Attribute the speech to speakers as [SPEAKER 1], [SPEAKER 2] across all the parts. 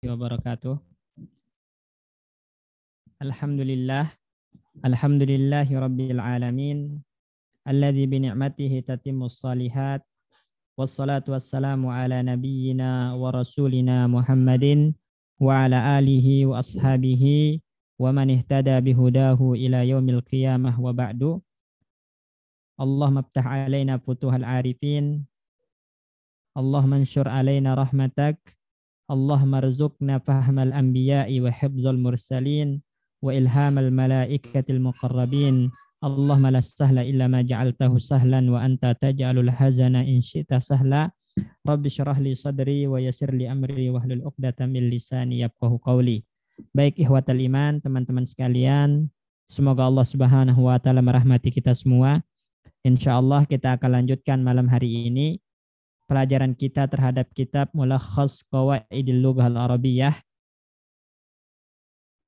[SPEAKER 1] wabarakatuh. Alhamdulillahi rabbil alamin, alladzi bi ni'matihi tatimmus shalihat, wassalatu wassalamu ala nabiyyina wa rasulina Muhammadin wa ala alihi wa ashabihi wa man ihtada bihudahu ila yaumil qiyamah wa ba'du. Allahumma iftah alaina futuhal arifin, Allahumma anshur alaina rahmatak, Allahumma rzuqna fahmal anbiya'i wa hifzal mursalin wa ilhamal malaikatil muqarrabin. Allahumma la sahla illa ma ja'altahu sahlan wa anta taj'alul hazana in syi'ta sahla. Rabbi syrah li sadri wa yassir li amri wa hlul 'uqdatam min lisani yafqahu qawli. Baik ikhwatal iman, teman-teman sekalian, semoga Allah Subhanahu wa taala merahmati kita semua. Insyaallah kita akan lanjutkan malam hari ini pelajaran kita terhadap kitab Mulakhas Qawaidil Lughal Arabiyyah,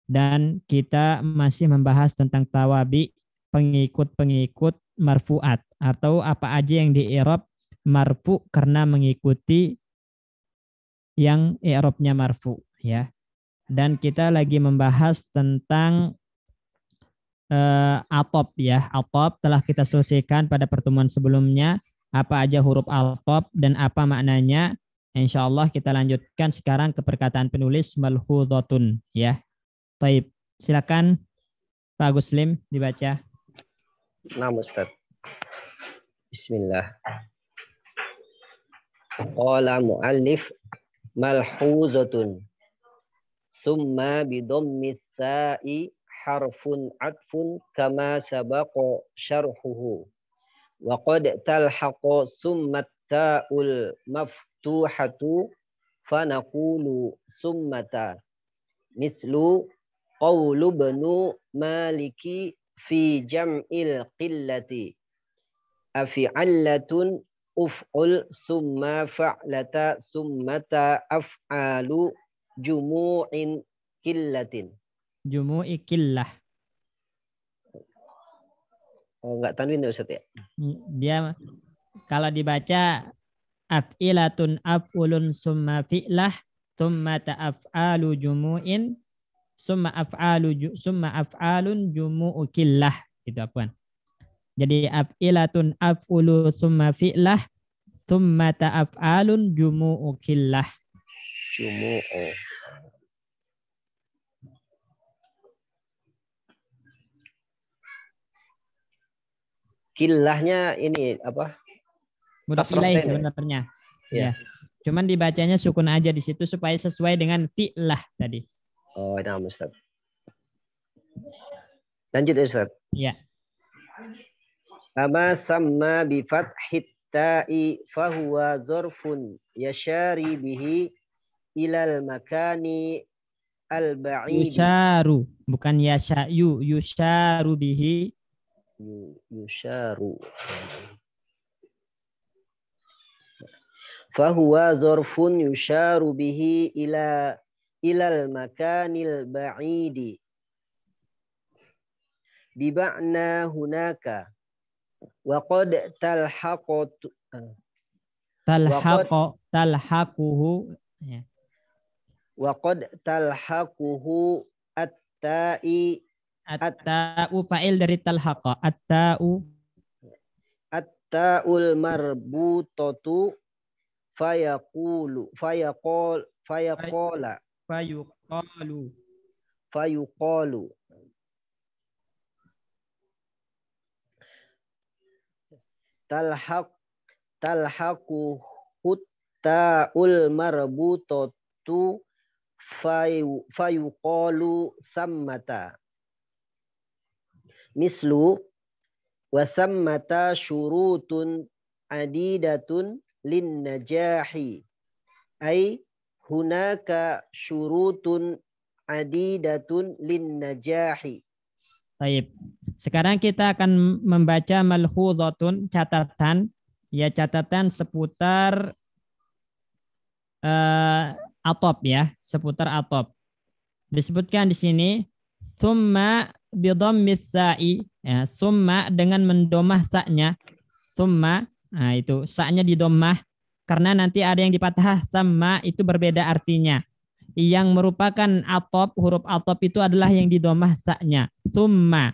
[SPEAKER 1] dan kita masih membahas tentang tawabi, pengikut-pengikut marfu'at, atau apa aja yang di-i'rab marfu karena mengikuti yang i'rabnya marfu, ya. Dan kita lagi membahas tentang atop, ya. Atop telah kita selesaikan pada pertemuan sebelumnya, apa aja huruf atop dan apa maknanya. Insyaallah kita lanjutkan sekarang ke perkataan penulis malhudhatun, ya. Baik, silakan Pak Guslim dibaca.
[SPEAKER 2] Nah, Ustaz. Bismillah. Qala muallif malhuzatun summa bidhammis sa'i harfun atfun kama sabaqa syarhuhu wa qad talhaqa summa ta'ul maftuhatu fanaqulu summata mislu qawlu banu maliki fi jam'il qillati afi'allatun uf'ul summa fa'lata summata af'alu jumu'in killatin.
[SPEAKER 1] Jumu'i killah.
[SPEAKER 2] Oh, enggak tanwin ya Ustaz ya?
[SPEAKER 1] Dia kalau dibaca af'ilatun af'ulun summa fi'lah summa ta'af'alu jumu'in summa af'alun jumu'u killah, gitu apaan. Jadi af'ilatun af'ulu summa fi'lah summa ta'af'alun jumu'u killah.
[SPEAKER 2] Jumu'u. Killahnya ini apa?
[SPEAKER 1] Mudhaf ilaih sebenarnya. Ya. Cuman dibacanya sukun aja di situ supaya sesuai dengan fi'lah tadi.
[SPEAKER 2] Oh, nah Ustaz. Lanjut Ustaz.
[SPEAKER 1] Ya.
[SPEAKER 2] Ama samma bi fathit ta'i fahuwa zarfun yashari bihi ilal makani al-ba'idi.
[SPEAKER 1] Yusharu, bukan yasha'yu, yusharu bihi.
[SPEAKER 2] Yusharu. Fahuwa zarfun yusharu bihi ilal makanil ba'idi. Bima'na hunaka. Wa qad
[SPEAKER 1] talhaquhu. Ya.
[SPEAKER 2] Wa qad talhaquhu at-ta'i.
[SPEAKER 1] At-ta'u fa'il dari talhaqa. At-ta'ul
[SPEAKER 2] marbutatu fayuqalu talhaquhu ta'ul marbutatu fayuqalu sammata. Mislu wasammata syurutun adidatun lin najahi ay hunaka syurutun adidatun lin najahi.
[SPEAKER 1] Baik. Sekarang kita akan membaca malhudhatun, catatan, ya, catatan seputar atop, ya, seputar atop. Disebutkan di sini summa bidhammis sa'i, ya, summa dengan mendomah sa-nya. Summa, nah itu sa-nya didomah karena nanti ada yang dipatah sama, itu berbeda artinya. yang merupakan atop, huruf atop itu adalah yang di dhammah sa-nya. Summa.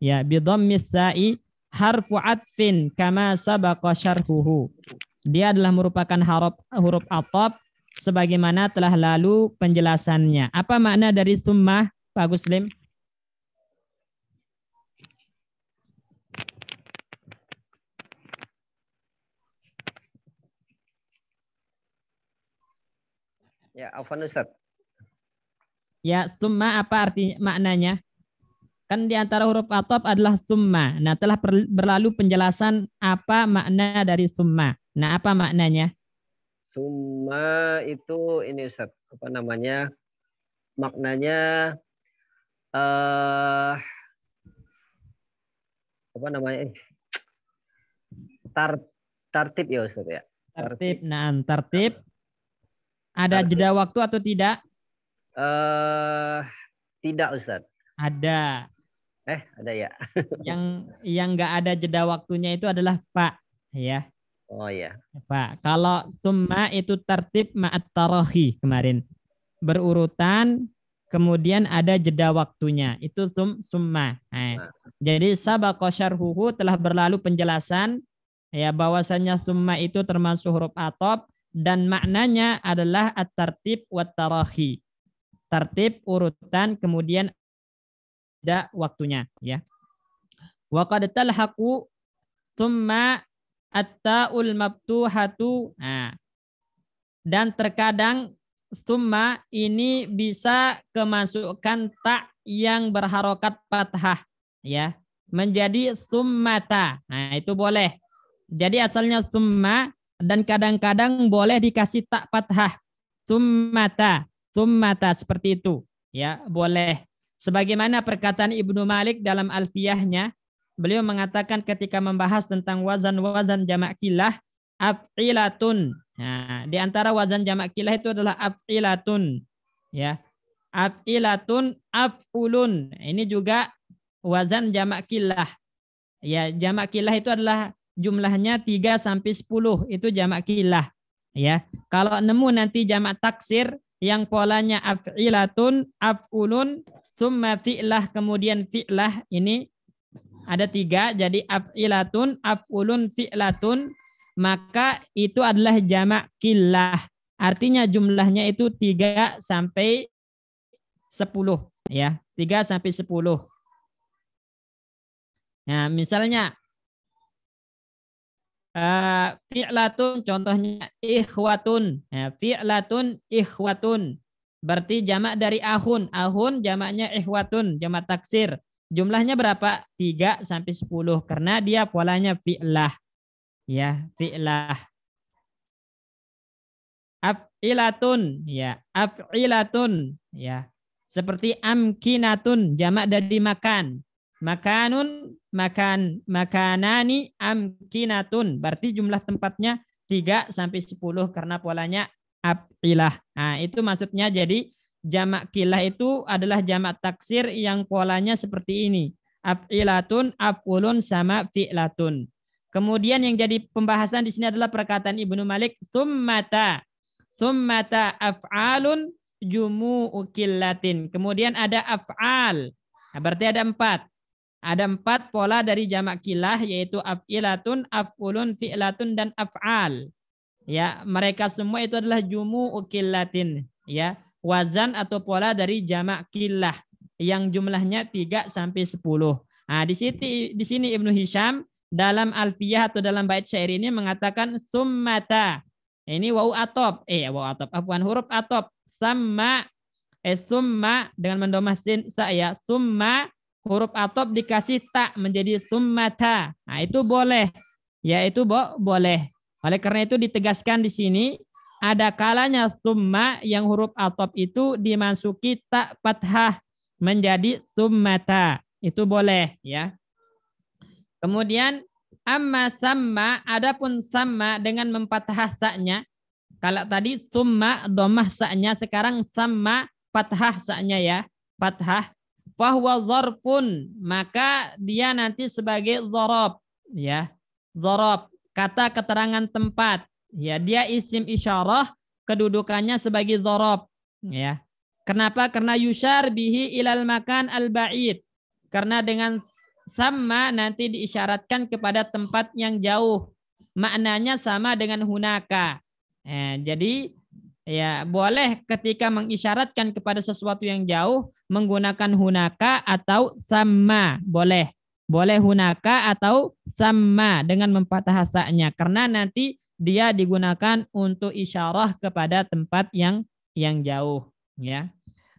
[SPEAKER 1] Ya, bi dhammis sa'i harfu atfin kama sabaqa syarhuhu. Dia adalah merupakan huruf atop sebagaimana telah lalu penjelasannya. Apa makna dari summa, Pak Guslim?
[SPEAKER 2] Ya, afwan Ustaz.
[SPEAKER 1] Ya, summa apa arti maknanya? Kan di antara huruf atop adalah summa. Nah, telah berlalu penjelasan apa makna dari summa. Nah, apa maknanya?
[SPEAKER 2] Summa itu ini Ustaz, apa namanya? Maknanya apa namanya? Tartib ya Ustaz ya.
[SPEAKER 1] Tertib. Nah, tertib. Ada jeda waktu atau tidak?
[SPEAKER 2] Tidak Ustaz.
[SPEAKER 1] Ada.
[SPEAKER 2] Ada ya.
[SPEAKER 1] yang nggak ada jeda waktunya itu adalah fa, ya.
[SPEAKER 2] Oh ya.
[SPEAKER 1] Fa. Kalau summa itu tertib ma'at tarahi kemarin. Berurutan, kemudian ada jeda waktunya. Itu summa. Nah. Jadi sabaqa syarhuhu telah berlalu penjelasan ya bahwasanya summa itu termasuk huruf atop dan maknanya adalah at-tartib wa tarahi. Tertib, urutan, kemudian ada waktunya, ya. Wa qad talhaqu tsumma at-ta'ul maftuhatu. Nah, dan terkadang tsumma ini bisa kemasukan ta yang berharokat fathah, ya, menjadi summata. Nah, itu boleh. Jadi asalnya summa dan kadang-kadang boleh dikasih ta fathah. Summata, summata seperti itu, ya, boleh. Sebagaimana perkataan Ibnu Malik dalam Alfiyahnya, beliau mengatakan ketika membahas tentang wazan-wazan jamak kilah, af'ilatun. Nah, di antara wazan jamak kilah itu adalah af'ilatun, ya. Af'ilatun, af'ulun. Ini juga wazan jamak kilah. Ya, jamak kilah itu adalah jumlahnya 3 sampai 10, itu jamak kilah, ya. Kalau nemu nanti jamak taksir yang polanya af'ilatun, af'ulun, summa fi'lah, kemudian fi'lah, ini ada 3, jadi af'ilatun, af'ulun, fi'latun, maka itu adalah jamak kilah. Artinya jumlahnya itu 3 sampai 10, ya. 3 sampai 10. Nah, misalnya fi'latun contohnya ikhwatun. Nah, fi'latun ikhwatun. Berarti jamak dari ahun. Ahun jamaknya ikhwatun, jamak taksir. Jumlahnya berapa? 3 sampai 10 karena dia polanya fi'lah. Ya, fi'lah. Af'ilatun, ya, af'ilatun, ya. Seperti amkinatun, jamak dari makan. Makanun, makanani, amkinatun. Berarti jumlah tempatnya 3 sampai 10 karena polanya af'ilah. Nah, itu maksudnya jadi jamak kilah itu adalah jamak taksir yang polanya seperti ini. Af'ilatun, af'ulun, sama fi'latun. Kemudian yang jadi pembahasan di sini adalah perkataan Ibnu Malik, summata. Summata af'alun jumu'u killatin. Kemudian ada af'al. Nah, berarti ada 4. Ada 4 pola dari jamak kilah, yaitu af'ilatun, af'ulun, fi'latun, dan af'al. Ya, mereka semua itu adalah jumu'u killatin, ya, wazan atau pola dari jamak kilah yang jumlahnya 3 sampai 10. Nah, di sini Ibnu Hisham dalam Alfiyah atau dalam bait syair ini mengatakan summata. Ini wau atop, huruf atop. Summa dengan mendomah sin saya, summa huruf atop dikasih tak menjadi summata. Nah, itu boleh. Ya, itu boleh. Oleh karena itu ditegaskan di sini ada kalanya summa yang huruf atop itu dimasuki tak fathah menjadi summata. Itu boleh, ya. Kemudian amma samma, adapun samma dengan memfathah sa-nya. Kalau tadi summa dhammah sa-nya, sekarang samma fathah sa-nya, ya. Fathah. Fahuwa zarfun, maka dia nanti sebagai dzarab, ya. Dzarab, kata keterangan tempat. Ya, dia isim isyarah, kedudukannya sebagai dzarab. Ya. Kenapa? Karena yusyar bihi ilal makan al-ba'id. Karena dengan sama nanti diisyaratkan kepada tempat yang jauh. Maknanya sama dengan hunaka. Jadi ya boleh ketika mengisyaratkan kepada sesuatu yang jauh menggunakan hunaka atau sama. Boleh. Boleh hunaka atau sama dengan memfathah hasanya. Karena nanti dia digunakan untuk isyarah kepada tempat yang jauh. Ya.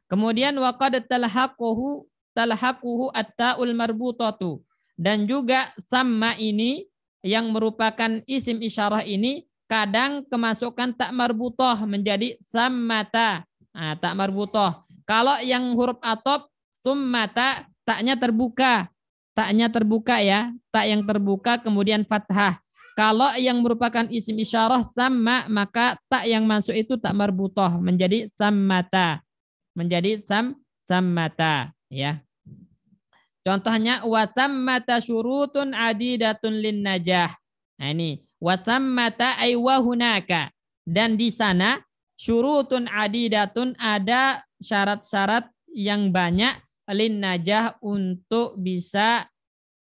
[SPEAKER 1] Kemudian waqad talhaquhu at-ta'ul marbutatu, dan juga sama ini yang merupakan isim isyarah ini kadang kemasukan tak marbutah menjadi sammata. Nah, tak marbutah. Kalau yang huruf atop summata taknya terbuka. Taknya terbuka ya, tak yang terbuka kemudian fathah. Kalau yang merupakan isim isyarah sama maka tak yang masuk itu tak marbutah menjadi sammata. Menjadi sammata ya. Contohnya watammata syurutun adidatun lin najah. Nah ini watammata ay wa hunaka, dan di sana syurutun adidatun ada syarat-syarat yang banyak lin najah untuk bisa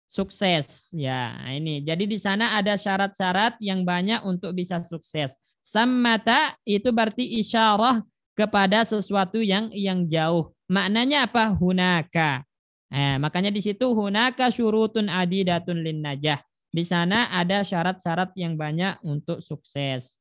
[SPEAKER 1] sukses ya. Ini jadi di sana ada syarat-syarat yang banyak untuk bisa sukses. Sammata itu berarti isyarah kepada sesuatu yang jauh. Maknanya apa? Hunaka. Makanya di situ hunaka syurutun adidatun lin najah. Di sana ada syarat-syarat yang banyak untuk sukses.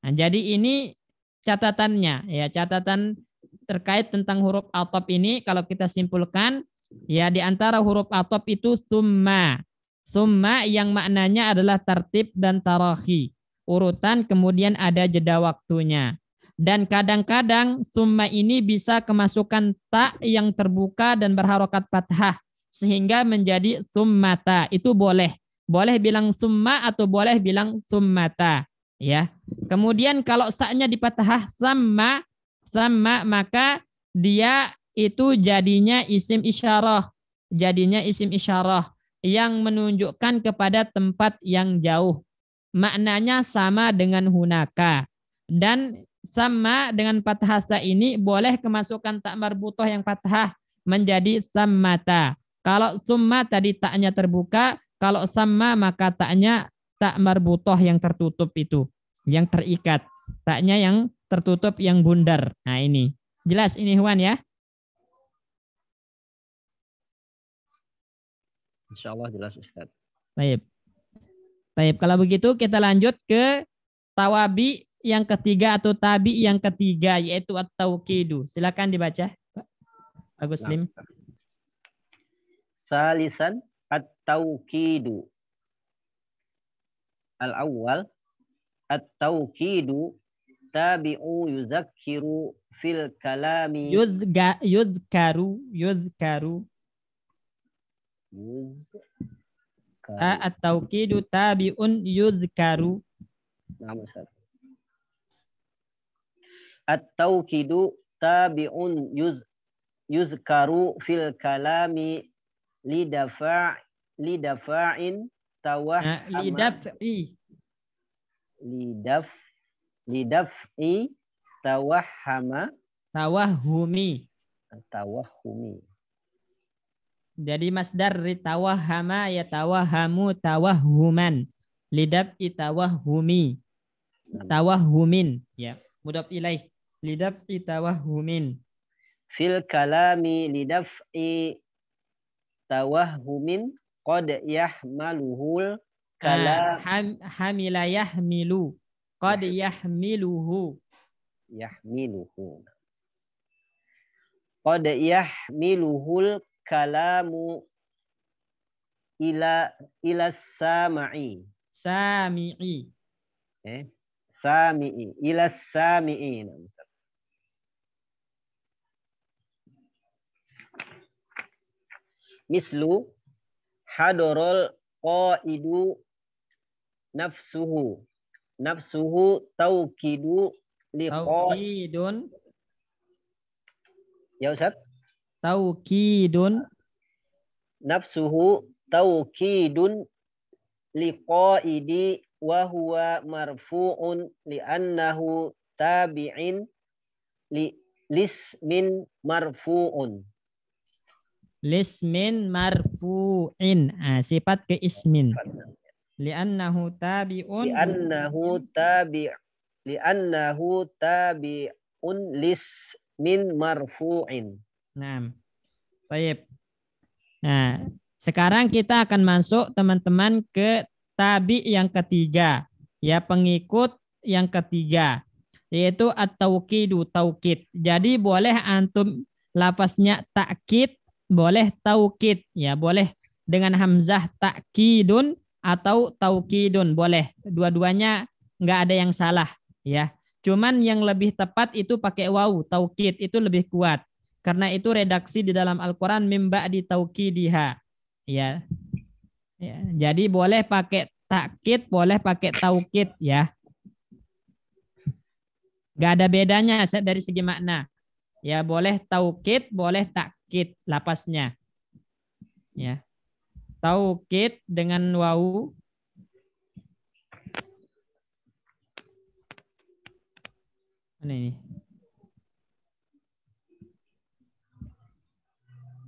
[SPEAKER 1] Nah, jadi ini catatannya ya, catatan terkait tentang huruf atop ini kalau kita simpulkan ya, di antara huruf atop itu summa. Summa yang maknanya adalah tertib dan tarahi. Urutan kemudian ada jeda waktunya. Dan kadang-kadang summa ini bisa kemasukan tak yang terbuka dan berharokat fathah sehingga menjadi summata. Itu boleh. Boleh bilang summa atau boleh bilang summata. Ya. Kemudian kalau saknya di fathah sama maka dia itu jadinya isim isyarah. Jadinya isim isyarah yang menunjukkan kepada tempat yang jauh. Maknanya sama dengan hunaka. Dan sama dengan fathah sa ini boleh kemasukan tak marbutoh yang fathah menjadi sammata. Kalau summa tadi taknya terbuka, kalau sama maka taknya tak marbutoh yang tertutup itu, yang terikat. Taknya yang tertutup yang bundar. Nah ini. Jelas ini Huan ya?
[SPEAKER 2] Insyaallah jelas Ustaz.
[SPEAKER 1] Baik. Baik, kalau begitu kita lanjut ke tawabi yang ketiga atau tabi yang ketiga yaitu at-tauqidu. Silakan dibaca, Pak Agus Lim.
[SPEAKER 2] Salisan at-tauqidu. Al-awwal at-tauqidu tabi'u yuzakkiru fil kalami
[SPEAKER 1] Yudhkaru at-tauqidu tabi'un yudhkaru.
[SPEAKER 2] Nah, Ustaz. At-tauqidu tabi'un yuzkaru fil kalami lidafa'in tawahhama lidaf'i tawahhumi.
[SPEAKER 1] Jadi masdar tawahhama ya tawahhamu tawahhuman, lidaf'i tawahhumi, tawahhumin ya, mudhaf ilaih, lidaf'i tawahhumin.
[SPEAKER 2] Fil kalami lidaf'i tawahhumin qad yahmaluhul kalam
[SPEAKER 1] hamila yahmilu qad yahmiluhu
[SPEAKER 2] qad yahmiluhul kalamu ila sami'i ila sami'i. Mislu hadorol qaidu nafsuhu tauqidu
[SPEAKER 1] tauqidun
[SPEAKER 2] ya Ustaz.
[SPEAKER 1] Tauqidun
[SPEAKER 2] nafsuhu tauqidun liqaidi wa huwa marfu'un li'annahu tabi'in lismin marfu'un.
[SPEAKER 1] Lismin marfu'in. Sifat ke ismin. Li'annahu tabi'un.
[SPEAKER 2] Li'annahu tabi'un lismin marfu'in.
[SPEAKER 1] Nah, baik. Nah, sekarang kita akan masuk teman-teman ke tabi yang ketiga. Ya, pengikut yang ketiga. Yaitu at-tauqidu, taukid. Jadi boleh antum lafaznya takkid, boleh taukid, ya boleh dengan hamzah takkidun atau taukidun, boleh. Dua-duanya nggak ada yang salah, ya. Cuman yang lebih tepat itu pakai wawu, taukid itu lebih kuat. Karena itu redaksi di dalam Al-Qur'an mim ba'di taukidiha. Ya. Ya, jadi boleh pakai takkid, boleh pakai taukid, ya. Nggak ada bedanya dari segi makna. Ya boleh taukid, boleh takkid lapasnya. Ya. Taukid dengan wawu. Mana ini?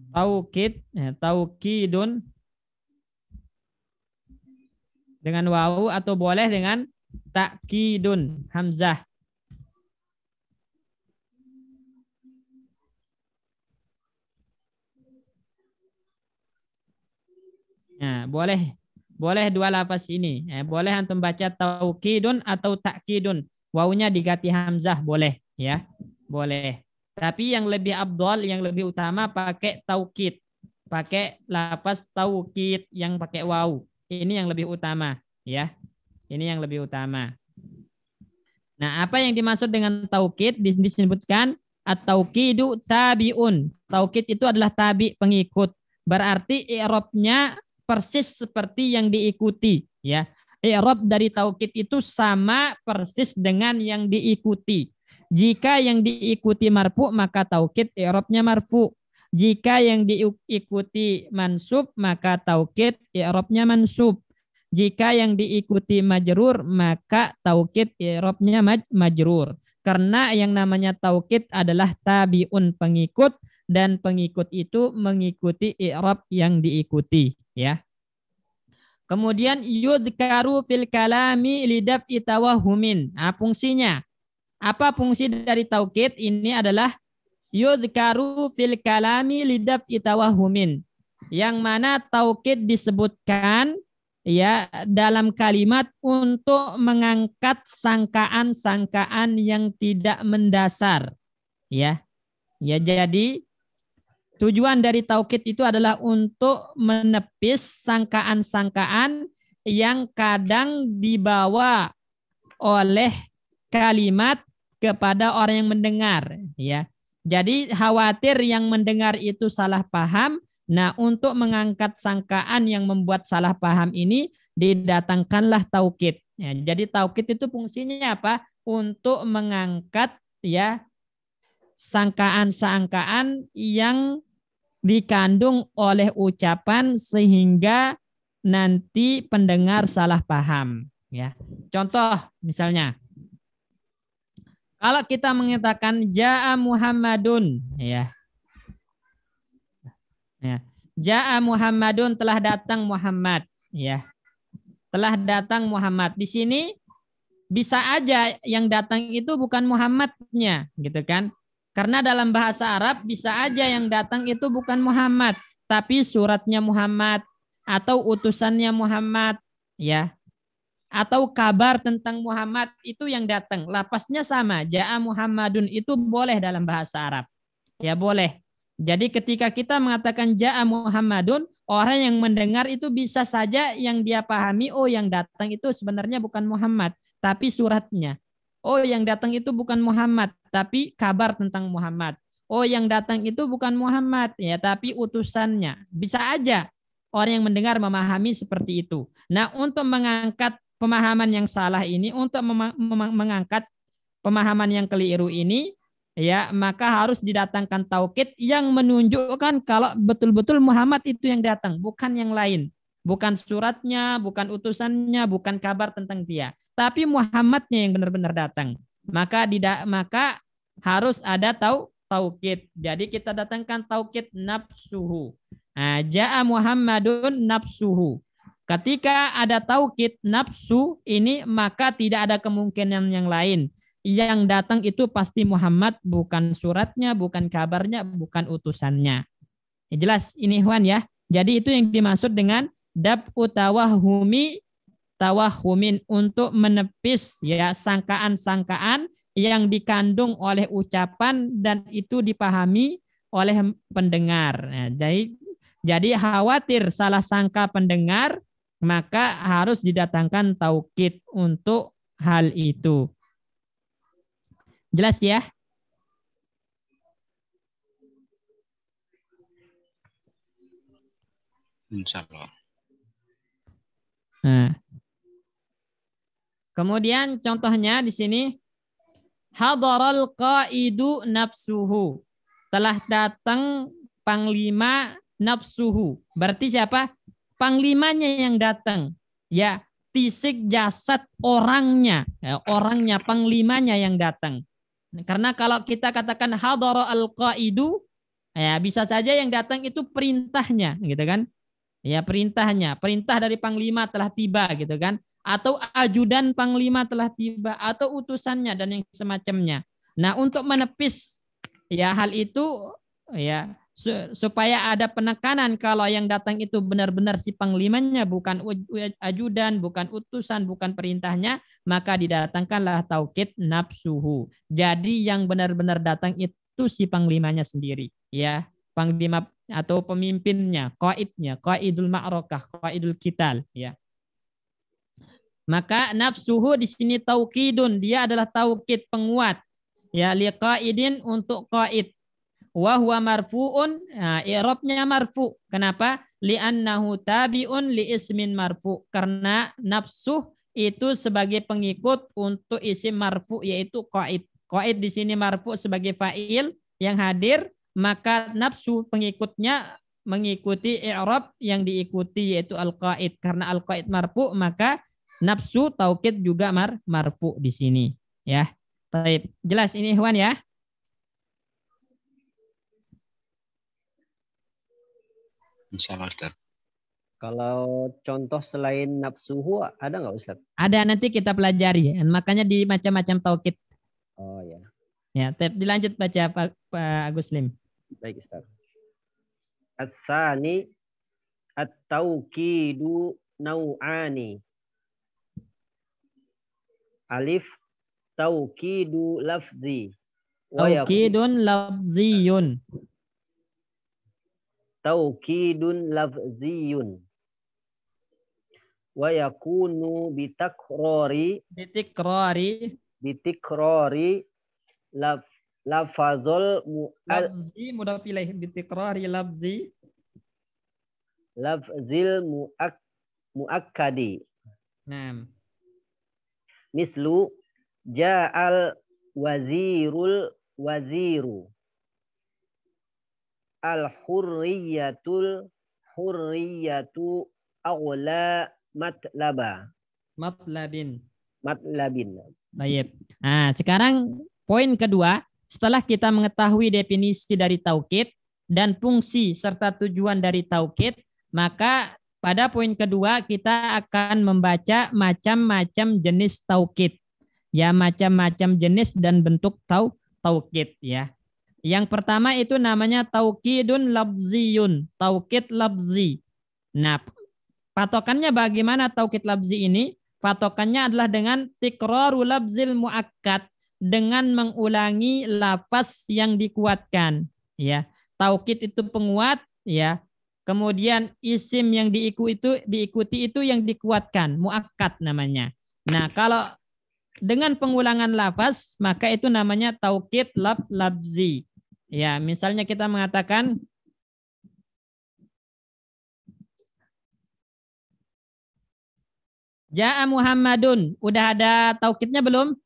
[SPEAKER 1] Taukid, ya, taukidun dengan wawu atau boleh dengan takkidun hamzah. Nah, boleh dua lafaz ini. Boleh antum baca taukidun atau takkidun. Wawunya diganti hamzah boleh, ya. Boleh. Tapi yang lebih afdal, yang lebih utama pakai taukid. Pakai lafaz taukid yang pakai wawu. Ini yang lebih utama, ya. Ini yang lebih utama. Nah, apa yang dimaksud dengan taukid disebutkan at-taukidu tabiun. Taukid itu adalah tabi, pengikut. Berarti i'rabnya persis seperti yang diikuti, ya. I'rab dari taukid itu sama persis dengan yang diikuti. Jika yang diikuti marfu maka taukid i'rabnya marfu. Jika yang diikuti mansub maka taukid i'rabnya mansub. Jika yang diikuti majrur maka taukid i'rabnya majrur. Karena yang namanya taukid adalah tabiun, pengikut, dan pengikut itu mengikuti i'rab yang diikuti, ya. Kemudian yudhkaru fil kalami lidaf'i tawahumin. Nah, fungsinya apa? Fungsi dari taukid ini adalah yudhkaru fil kalami lidaf'i tawahumin. Yang mana taukid disebutkan, ya, dalam kalimat untuk mengangkat sangkaan-sangkaan yang tidak mendasar, ya. Ya, jadi tujuan dari taukid itu adalah untuk menepis sangkaan-sangkaan yang kadang dibawa oleh kalimat kepada orang yang mendengar, ya. Jadi khawatir yang mendengar itu salah paham. Nah, untuk mengangkat sangkaan yang membuat salah paham ini didatangkanlah taukid. Ya, jadi taukid itu fungsinya apa? Untuk mengangkat, ya, sangkaan-sangkaan yang dikandung oleh ucapan sehingga nanti pendengar salah paham, ya. Contoh misalnya, kalau kita mengatakan Ja'a Muhammadun, ya. Ya. Ja'a Muhammadun, telah datang Muhammad, ya. Telah datang Muhammad. Di sini bisa aja yang datang itu bukan Muhammadnya, gitu kan? Karena dalam bahasa Arab bisa aja yang datang itu bukan Muhammad, tapi suratnya Muhammad atau utusannya Muhammad, ya. Atau kabar tentang Muhammad itu yang datang. Lapasnya sama, Ja'a Muhammadun itu boleh dalam bahasa Arab. Ya boleh. Jadi ketika kita mengatakan Ja'a Muhammadun, orang yang mendengar itu bisa saja yang dia pahami, oh yang datang itu sebenarnya bukan Muhammad, tapi suratnya. Oh yang datang itu bukan Muhammad, tapi kabar tentang Muhammad. Oh yang datang itu bukan Muhammad, ya, tapi utusannya. Bisa aja orang yang mendengar memahami seperti itu. Nah, untuk mengangkat pemahaman yang salah ini, untuk mengangkat pemahaman yang keliru ini, ya, maka harus didatangkan taukid yang menunjukkan kalau betul-betul Muhammad itu yang datang, bukan yang lain. Bukan suratnya, bukan utusannya, bukan kabar tentang dia. Tapi Muhammadnya yang benar-benar datang. Maka harus ada taukid. Jadi kita datangkan taukid nafsuhu. Nah, ja'a Muhammadun nafsuhu. Ketika ada taukid nafsu ini, maka tidak ada kemungkinan yang lain. Yang datang itu pasti Muhammad, bukan suratnya, bukan kabarnya, bukan utusannya. Ya, jelas ini Ikhwan ya. Jadi itu yang dimaksud dengan dab'u tawahumin, untuk menepis ya sangkaan-sangkaan yang dikandung oleh ucapan dan itu dipahami oleh pendengar. Nah, jadi khawatir salah sangka pendengar, maka harus didatangkan taukid untuk hal itu. Jelas ya?
[SPEAKER 3] Insyaallah.
[SPEAKER 1] Nah. Kemudian contohnya di sini hadaral qaidu nafsuhu. Telah datang panglima nafsuhu. Berarti siapa? Panglimanya yang datang. Ya, fisik jasad orangnya, ya, orangnya panglimanya yang datang. Karena kalau kita katakan hadara al-qaidu, ya bisa saja yang datang itu perintahnya, gitu kan? Ya, perintahnya, perintah dari panglima telah tiba, gitu kan? Atau ajudan panglima telah tiba, atau utusannya dan yang semacamnya. Nah, untuk menepis ya hal itu ya supaya ada penekanan kalau yang datang itu benar-benar si panglimanya, bukan ajudan, bukan utusan, bukan perintahnya, maka didatangkanlah taukid nafsuhu. Jadi yang benar-benar datang itu si panglimanya sendiri, ya, panglima atau pemimpinnya, qaidnya, qaidul ma'rakah, qaidul qital, ya. Maka nafsuhu di sini taukidun, dia adalah taukid penguat, ya, liqaidin untuk qaid. Wa huwa marfu'un, nah, i'rabnya marfu. Kenapa? Li'annahu tabi'un li ismin marfu. Karena nafsuh itu sebagai pengikut untuk isim marfu yaitu qaid. Qaid di sini marfu sebagai fa'il yang hadir, maka nafsu pengikutnya mengikuti i'rab yang diikuti yaitu al-qaid. Karena al-qaid marfu, maka nafsu taukid juga marfu di sini, ya. Baik, jelas ini Ikhwan ya?
[SPEAKER 3] Insyaallah Ustaz.
[SPEAKER 2] Kalau contoh selain nafsuhu ada nggak Ustaz?
[SPEAKER 1] Ada, nanti kita pelajari. Makanya di macam-macam taukid.
[SPEAKER 2] Oh ya.
[SPEAKER 1] Ya, dilanjut baca Pak Agus Lim.
[SPEAKER 2] Baik Ustaz. As-sani at-tauqidu nau'ani. Alif tauqidu lafzi.
[SPEAKER 1] Taukidun lafziyun.
[SPEAKER 2] Taukidun lafziyun. Wa yakunu bitakrari lafazul
[SPEAKER 1] lafzi mudhaf ilaih bitikrari lafzil
[SPEAKER 2] muakkadi.
[SPEAKER 1] Naam.
[SPEAKER 2] Mislu ja'al waziru. Al-hurriyatu aghla matlabin.
[SPEAKER 1] Baik. Nah, sekarang poin kedua, setelah kita mengetahui definisi dari taukid dan fungsi serta tujuan dari taukid, maka pada poin kedua kita akan membaca macam-macam jenis taukid. Ya, macam-macam jenis dan bentuk taukid, ya. Yang pertama itu namanya taukidun lafziyun, taukid lafzi. Nah, patokannya bagaimana taukid lafzi ini? Patokannya adalah dengan tikraru lafzil muakkad, dengan mengulangi lafaz yang dikuatkan, ya. Taukid itu penguat, ya. Kemudian isim yang diikuti itu yang dikuatkan, muakkad namanya. Nah, kalau dengan pengulangan lafaz, maka itu namanya taukid lafzi. Ya, misalnya kita mengatakan Ja'a Muhammadun. Udah ada taukidnya belum?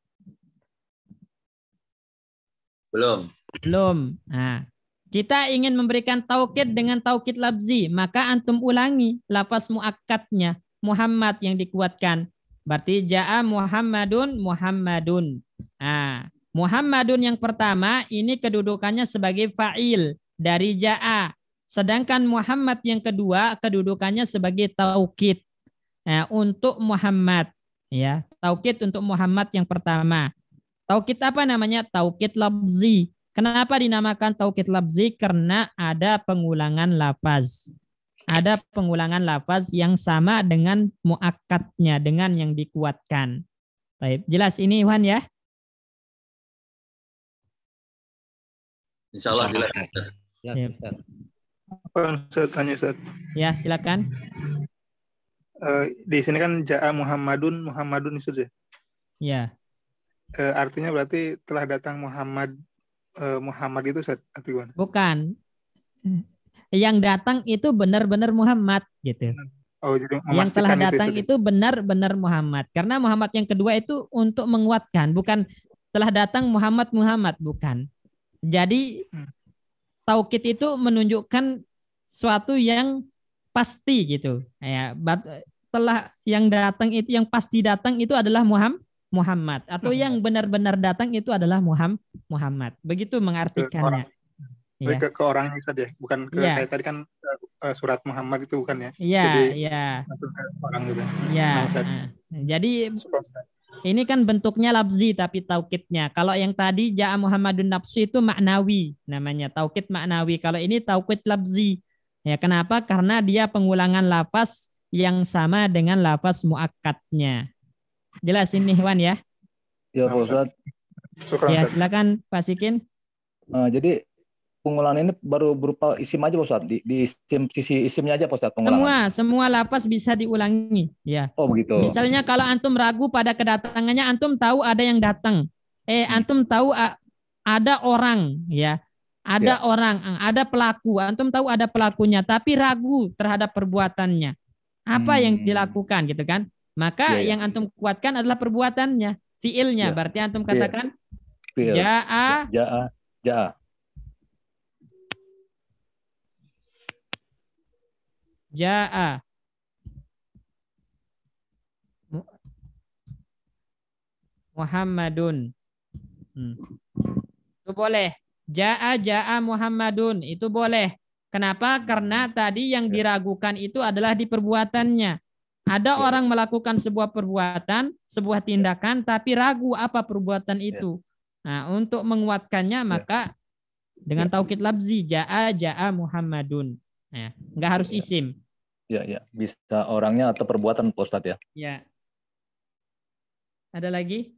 [SPEAKER 1] Belum. Nah, kita ingin memberikan taukid dengan taukid lafzi, maka antum ulangi lafaz muakkadnya, Muhammad yang dikuatkan. Berarti Ja'a Muhammadun. Nah, Muhammadun yang pertama ini kedudukannya sebagai fa'il dari ja'a. Sedangkan Muhammad yang kedua kedudukannya sebagai taukid. Nah, untuk Muhammad, ya, taukid untuk Muhammad yang pertama. Taukid apa namanya? Taukid lafzi. Kenapa dinamakan taukid lafzi? Karena ada pengulangan lafaz. Ada pengulangan lafaz yang sama dengan muakkadnya, dengan yang dikuatkan. Baik, jelas ini Iwan ya?
[SPEAKER 4] Insya Allah jelas.
[SPEAKER 2] Ya,
[SPEAKER 1] Ya.
[SPEAKER 2] Ustaz.
[SPEAKER 5] Apa Ustaz tanya Ustaz?
[SPEAKER 1] Ya, silakan.
[SPEAKER 5] Di sini kan ja'a Muhammadun Ustaz ya.
[SPEAKER 1] Ya.
[SPEAKER 5] Artinya berarti telah datang Muhammad itu Ustaz, atau gimana?
[SPEAKER 1] Bukan. Yang datang itu benar-benar Muhammad gitu.
[SPEAKER 5] Oh, jadi
[SPEAKER 1] Yang telah
[SPEAKER 5] memastikan
[SPEAKER 1] datang
[SPEAKER 5] Ustaz.
[SPEAKER 1] itu benar-benar Muhammad. Karena Muhammad yang kedua itu untuk menguatkan, bukan telah datang Muhammad bukan. Jadi taukid itu menunjukkan suatu yang pasti gitu. Ya, telah yang datang itu, yang pasti datang itu adalah Muhammad, atau yang benar-benar datang itu adalah Muhammad. Begitu mengartikannya.
[SPEAKER 5] Ke orangnya Ustaz ya, bukan ke kayak tadi kan surat Muhammad itu bukan ya?
[SPEAKER 1] Iya,
[SPEAKER 5] jadi,
[SPEAKER 1] iya.
[SPEAKER 5] Masuk ke orang gitu.
[SPEAKER 1] Iya. Jadi ini kan bentuknya lafzi tapi taukidnya. Kalau yang tadi ja'a Muhammadun nafsu itu maknawi namanya, taukid maknawi. Kalau ini taukid lafzi. Ya, kenapa? Karena dia pengulangan lafaz yang sama dengan lafaz muakkadnya. Jelas ini Iwan ya?
[SPEAKER 6] Ya Pak Ustaz.
[SPEAKER 1] Ya, silakan Pak Sikin.
[SPEAKER 6] Jadi pengulangan ini baru berupa isim aja Pak Ustaz. Di sisi isimnya aja Pak Ustaz pengulangan.
[SPEAKER 1] Semua lafaz bisa diulangi, ya.
[SPEAKER 6] Oh begitu.
[SPEAKER 1] Misalnya kalau antum ragu pada kedatangannya, antum tahu ada yang datang. Antum tahu ada orang, ya. Ada orang, ada pelaku. Antum tahu ada pelakunya, tapi ragu terhadap perbuatannya. Apa yang dilakukan gitu kan? Maka yang antum kuatkan adalah perbuatannya, fiilnya. Berarti antum katakan ja'a. Ja'a Muhammadun. Itu boleh. Ja'a Muhammadun. Itu boleh. Kenapa? Karena tadi yang diragukan itu adalah di perbuatannya. Ada orang melakukan sebuah perbuatan, sebuah tindakan, tapi ragu apa perbuatan itu. Nah, untuk menguatkannya maka dengan taukid lafzi ja'a Muhammadun. Nah, nggak harus isim.
[SPEAKER 6] Ya, bisa orangnya atau perbuatan Pak Ustaz ya.
[SPEAKER 1] Ya. Ada lagi?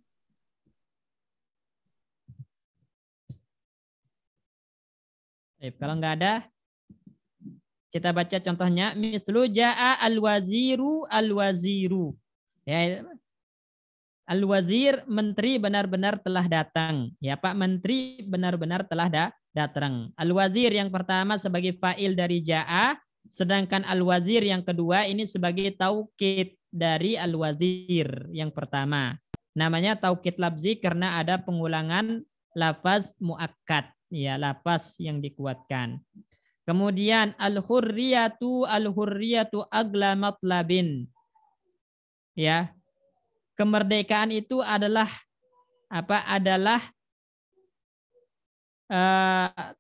[SPEAKER 1] Kalau nggak ada, kita baca contohnya. Mislu ja'a al-waziru. Ya, al-wazir, menteri benar-benar telah datang. Ya, Pak Menteri benar-benar telah datang. Al-wazir yang pertama sebagai fa'il dari ja'a, sedangkan al-wazir yang kedua ini sebagai taukid dari al-wazir yang pertama. Namanya taukid lafzi karena ada pengulangan lafaz muakkad, ya, lafaz yang dikuatkan. Kemudian al-hurriyatu agla matlabin. Ya. Kemerdekaan itu adalah apa? Adalah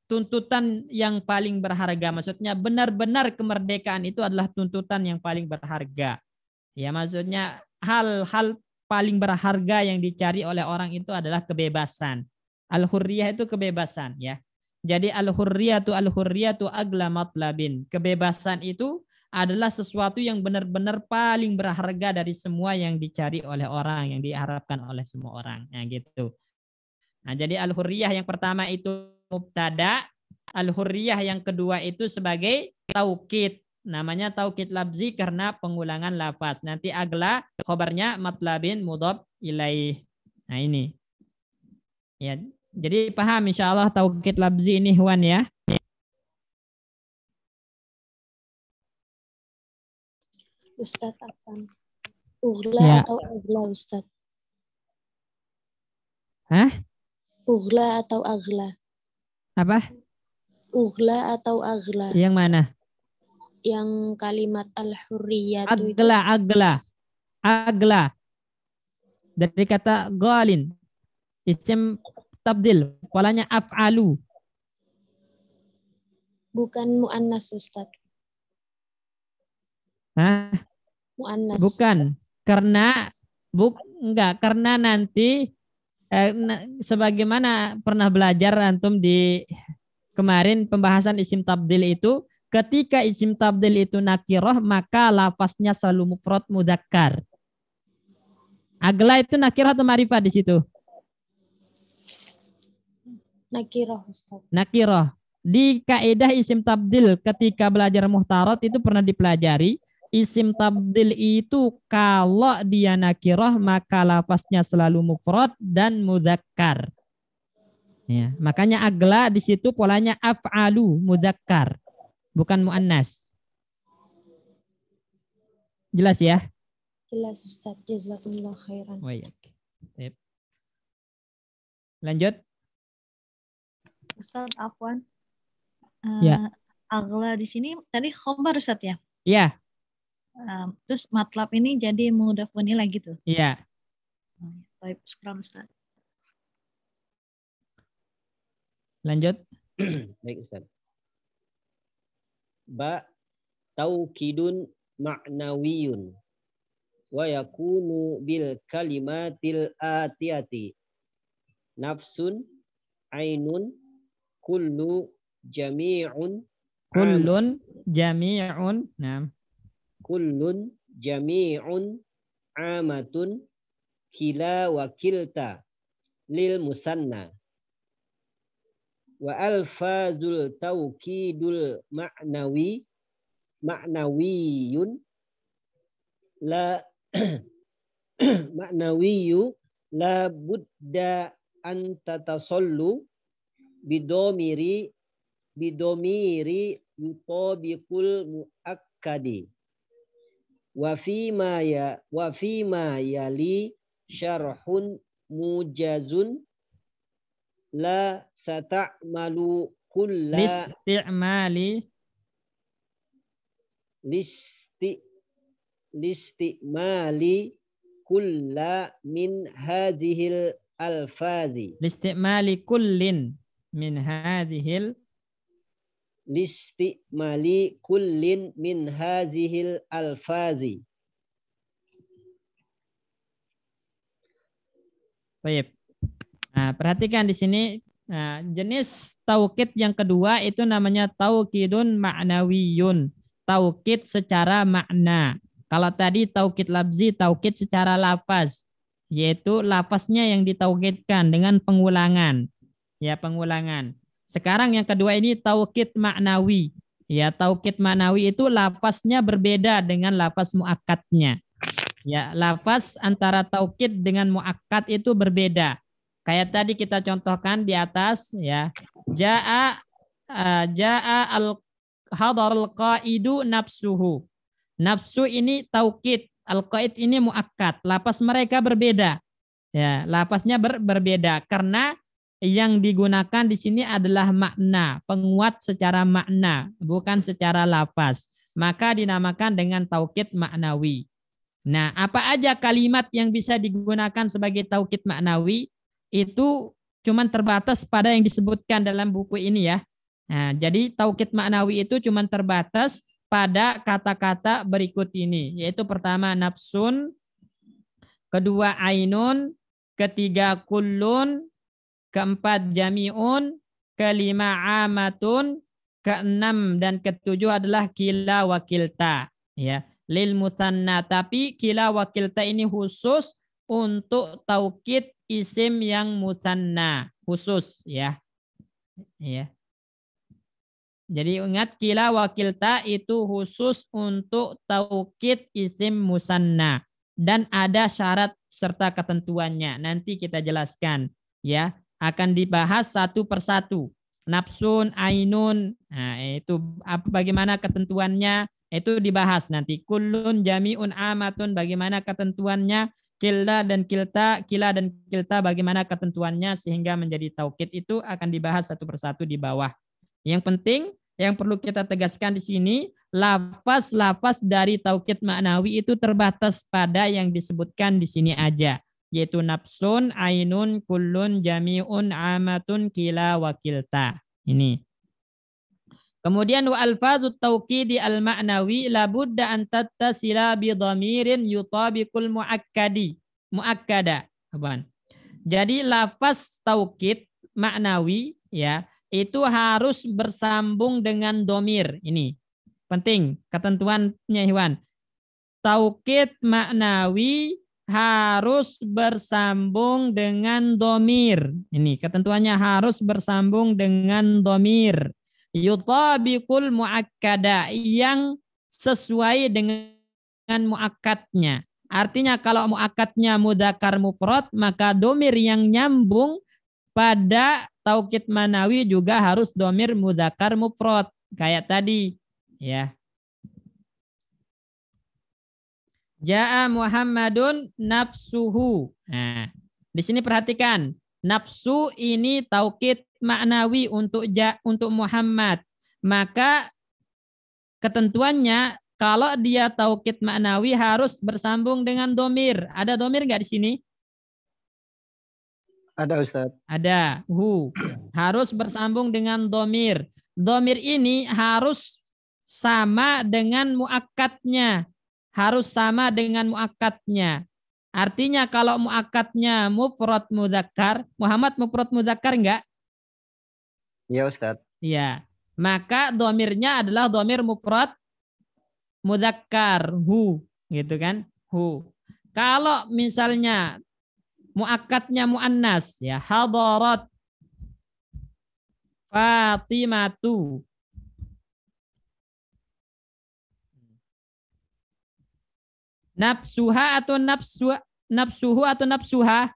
[SPEAKER 1] tuntutan yang paling berharga. Maksudnya benar-benar kemerdekaan itu adalah tuntutan yang paling berharga. Ya, maksudnya hal-hal paling berharga yang dicari oleh orang itu adalah kebebasan. Al-hurriyah itu kebebasan, ya. Jadi al-hurriyatu agla matlabin. Kebebasan itu adalah sesuatu yang benar-benar paling berharga dari semua yang dicari oleh orang, yang diharapkan oleh semua orang. Nah, gitu. Nah, jadi al-hurriyah yang pertama itu mubtada, al-hurriyah yang kedua itu sebagai taukid. Namanya taukid lafzi karena pengulangan lafaz. Nanti agla khobarnya matlabin mudhaf ilaih. Nah, ini. Ya, jadi paham insyaallah taukid lafzi ini Wan ya.
[SPEAKER 7] Ustaz Afan. Ughla atau agla Ustaz?
[SPEAKER 1] Hah?
[SPEAKER 7] Ughla atau agla?
[SPEAKER 1] Apa?
[SPEAKER 7] Ughla atau agla?
[SPEAKER 1] Yang mana?
[SPEAKER 7] Yang kalimat al-hurriyah.
[SPEAKER 1] Agla. Dari kata ghalin. Isim tabdil, polanya af'alu.
[SPEAKER 7] Bukan mu'annas Ustadz.
[SPEAKER 1] Hah?
[SPEAKER 7] Mu'annas.
[SPEAKER 1] Bukan. Karena karena nanti sebagaimana pernah belajar antum di kemarin pembahasan isim tabdil itu, ketika isim tabdil itu nakirah maka lafaznya selalu mufrad mudzakkar. Agla itu nakirah atau ma'rifah di situ?
[SPEAKER 7] Nakirah Ustadz.
[SPEAKER 1] Nakirah. Di kaidah isim tabdil ketika belajar muhtarat itu pernah dipelajari, isim tabdil itu kalau dia nakirah maka lafaznya selalu mufrad dan mudzakkar. Ya, makanya agla di situ polanya af'alu mudzakkar, bukan muannas. Jelas ya?
[SPEAKER 7] Jelas Ustadz. Jazakumullah khairan.
[SPEAKER 1] Oh, iya. Sip. Lanjut.
[SPEAKER 4] Ustadz, afwan.
[SPEAKER 1] Ya.
[SPEAKER 4] Aghla di sini tadi khobar Ustadz ya?
[SPEAKER 1] Iya.
[SPEAKER 4] Terus matlab ini jadi mudhafun ilaih gitu?
[SPEAKER 1] Iya.
[SPEAKER 4] Baik, syukran Ustadz.
[SPEAKER 1] Lanjut.
[SPEAKER 2] Baik Ustaz. Ba taukidun ma'nawiyun wa yakunu bil kalimatil atiyati nafsun ainun kullu jami'un
[SPEAKER 1] Kullun jami'un. Nah.
[SPEAKER 2] kullun jami'un amatun kila wa kilta lil musanna wa alfazul taukidul ma'nawiyun la ma'nawiyu la budda an tatasallu bidomiri yutabiqul muakkadi wa fima yali syarhun mujazun la sata'malu kulla listimali kulla min hadhil alfazi
[SPEAKER 1] Listimali kullin min hadhil
[SPEAKER 2] listimali kullin min hadhil alfazi.
[SPEAKER 1] Baik. Nah, perhatikan di sini jenis taukid yang kedua itu namanya taukidun ma'nawiyun. Taukid secara makna. Kalau tadi taukid labzi, taukid secara lafaz, yaitu lafaznya yang ditaukidkan dengan pengulangan. Ya, pengulangan. Sekarang yang kedua ini taukid ma'nawi. Ya, taukid ma'nawi itu lafaznya berbeda dengan lafaz muakkadnya. Ya, lafaz antara taukid dengan muakkad itu berbeda. Kayak tadi kita contohkan di atas ya. Ja'a hadarul qaidu nafsuhu. Nafsu ini taukid, al-qaid ini muakkad. Lafaz mereka berbeda. Ya, lafaznya berbeda karena yang digunakan di sini adalah makna, penguat secara makna, bukan secara lafaz. Maka dinamakan dengan taukid ma'nawi. Nah, apa aja kalimat yang bisa digunakan sebagai taukid ma'nawi itu cuman terbatas pada yang disebutkan dalam buku ini ya. Nah, jadi taukid ma'nawi itu cuman terbatas pada kata-kata berikut ini, yaitu pertama nafsun, kedua ainun, ketiga kullun, keempat jami'un, kelima amatun, keenam dan ketujuh adalah kila wa kilta ya. Lil musanna, tapi kila wa kilta ini khusus untuk taukid isim yang musanna, khusus ya. Ya. Jadi ingat kila wa kilta itu khusus untuk taukid isim musanna dan ada syarat serta ketentuannya. Nanti kita jelaskan ya, akan dibahas satu persatu. Nafsun, ainun, nah itu bagaimana ketentuannya itu dibahas nanti. Kullun jami'un amatun bagaimana ketentuannya, kila dan kilta bagaimana ketentuannya sehingga menjadi taukid itu akan dibahas satu persatu di bawah. Yang penting yang perlu kita tegaskan di sini, lafaz-lafaz dari taukid ma'nawi itu terbatas pada yang disebutkan di sini aja. yaitu nafsun, ainun, kullun, jami'un, amatun, kila, wakilta. Ini. Kemudian wa alfazut tauqidi al-ma'nawi labudda an tattasila bi dhamirin yutabiqul muakkada. Apaan? Jadi lafaz taukid maknawi ya itu harus bersambung dengan domir. Ini penting ketentuannya Iwan. Taukid maknawi harus bersambung dengan domir. Ini ketentuannya harus bersambung dengan domir. Yutabiqul muakkada yang sesuai dengan muakkadnya. Artinya kalau muakkadnya mudzakkar mufrad maka domir yang nyambung pada taukid manawi juga harus domir mudzakkar mufrad kayak tadi ya. Ja'a Muhammadun nafsuhu. Nah, di sini perhatikan nafsu ini taukid maknawi untuk Muhammad. Maka ketentuannya kalau dia taukid maknawi harus bersambung dengan domir. Ada domir nggak di sini?
[SPEAKER 2] Ada Ustaz.
[SPEAKER 1] Ada. Harus bersambung dengan domir. Domir ini harus sama dengan muakkadnya. Harus sama dengan muakkadnya. Artinya kalau muakkadnya mufrad mudzakkar, Muhammad mufrad mudzakkar enggak?
[SPEAKER 2] Iya Ustaz.
[SPEAKER 1] Iya. Maka domirnya adalah domir mufrad mudzakkar, gitu kan? Kalau misalnya muakkadnya muannas ya, hadarat Fatimatu. Nafsuha atau nafsuhu atau nafsuha?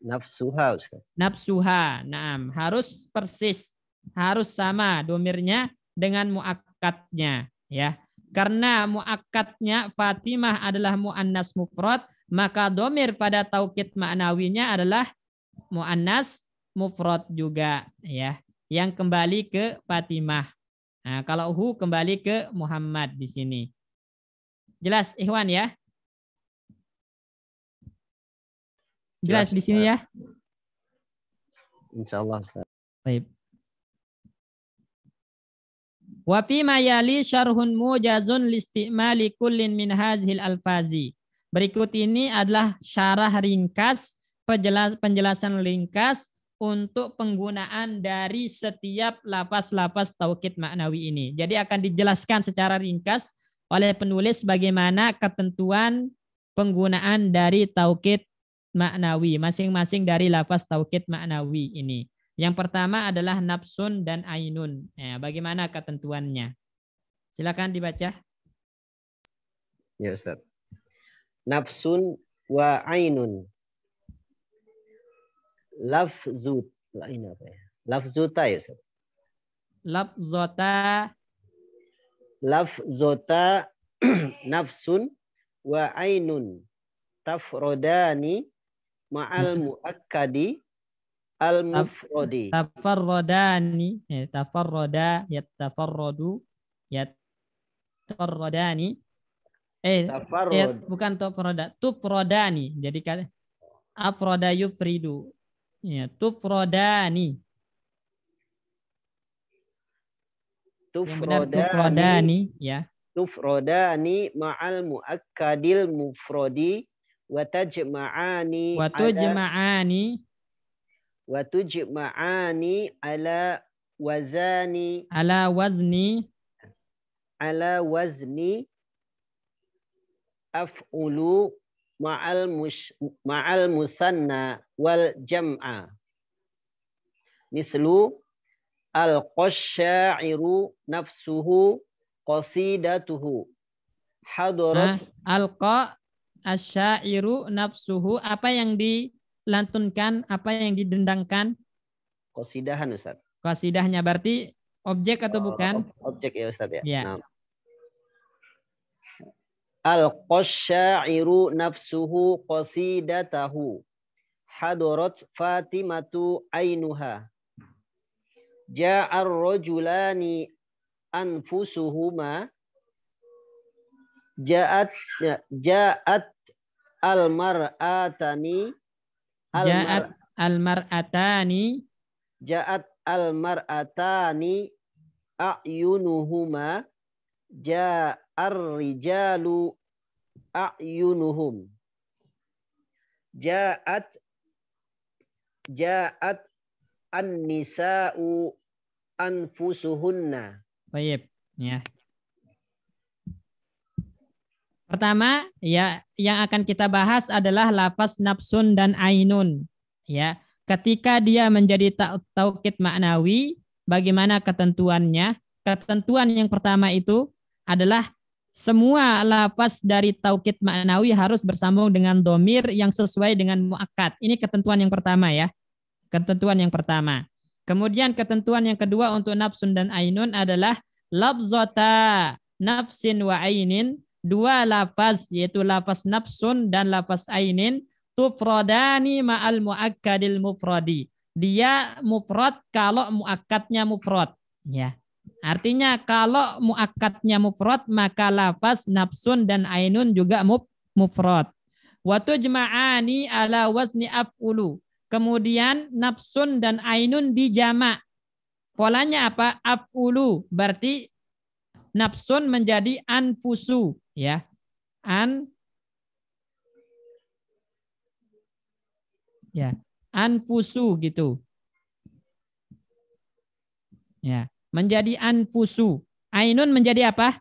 [SPEAKER 2] Nafsuha Ustaz.
[SPEAKER 1] Nafsuha. Naam, harus persis, harus sama domirnya dengan muakkadnya ya. Karena muakkadnya Fatimah adalah muannas mufrad, maka domir pada taukid maknawinya adalah muannas mufrad juga ya, yang kembali ke Fatimah. Nah, kalau kembali ke Muhammad di sini. Jelas ikhwan ya? Jelas di sini ya?
[SPEAKER 2] Insyaallah Ustaz.
[SPEAKER 1] Baik. Wa fi ma yali syarhun mujazun listimali kullin min hadhil alfazi. Berikut ini adalah syarah ringkas, penjelasan ringkas untuk penggunaan dari setiap lafaz-lafaz taukid maknawi ini. Jadi akan dijelaskan secara ringkas oleh penulis bagaimana ketentuan penggunaan dari taukid maknawi, masing-masing dari lafaz taukid maknawi ini. Yang pertama adalah nafsun dan ainun. Ya, bagaimana ketentuannya? Silakan dibaca.
[SPEAKER 2] Ya Ustaz. Nafsun wa ainun. Lafzuta ya Ustaz. Lafzota nafsun wa ainun tafrodani ma'al muakkadi al-mufrodi.
[SPEAKER 1] Tafarrodani, tafarroda, yatafarrodu, yatafarrodani. Bukan tafarroda, tufrodani. Jadi kan afroda yufridu. Ya, tufrodani. Tufrodani, ya.
[SPEAKER 2] Tufrodani ma'al muakkadil mufrodi wa tajma'ani ala wazni af'ulu ma'al musanna wal jam'a. Mislu al-qasya'iru nafsuhu qasidatuhu. Hadarat
[SPEAKER 1] alqa asyairu nafsuhu, apa yang dilantunkan, apa yang didendangkan?
[SPEAKER 2] Qasidahan Ustaz.
[SPEAKER 1] Qasidahnya berarti objek atau bukan?
[SPEAKER 2] Objek ya Ustaz ya.
[SPEAKER 1] Ya.
[SPEAKER 2] Nah. Al-qasya'iru nafsuhu qasidatahu. Hadarat Fatimatu ainuha. Ja'ar rajulani anfusuhuma. Ja'at al-mar'atani
[SPEAKER 1] Ja'at al-mar'atani.
[SPEAKER 2] Ja'at al-mar'atani a'yunuhuma ja'ar rijalu a'yunuhum. Ja'at an-nisa'u anfusuhunna.
[SPEAKER 1] Baik, ya. Pertama, ya, yang akan kita bahas adalah lafaz nafsun dan ainun. Ya, ketika dia menjadi taukid maknawi, bagaimana ketentuannya? Ketentuan yang pertama itu adalah semua lafaz dari taukid maknawi harus bersambung dengan domir yang sesuai dengan muakkad. Ini ketentuan yang pertama ya. Ketentuan yang pertama. Kemudian ketentuan yang kedua untuk nafsun dan ainun adalah lafzata nafsin wa ainin. Dua lafaz yaitu lafaz nafsun dan lafaz ainin tufradani ma'al muakkadil mufradi. Dia mufrad kalau muakkadnya mufrad. Ya. Artinya kalau muakkadnya mufrad maka lafaz nafsun dan ainun juga mufrad. Wa tujma'ani ala wazni af'ulu. Kemudian nafsun dan ainun dijamak. Polanya apa? Af'ulu. Berarti nafsun menjadi anfusu, ya. Anfusu gitu. Ya, menjadi anfusu. Ainun menjadi apa?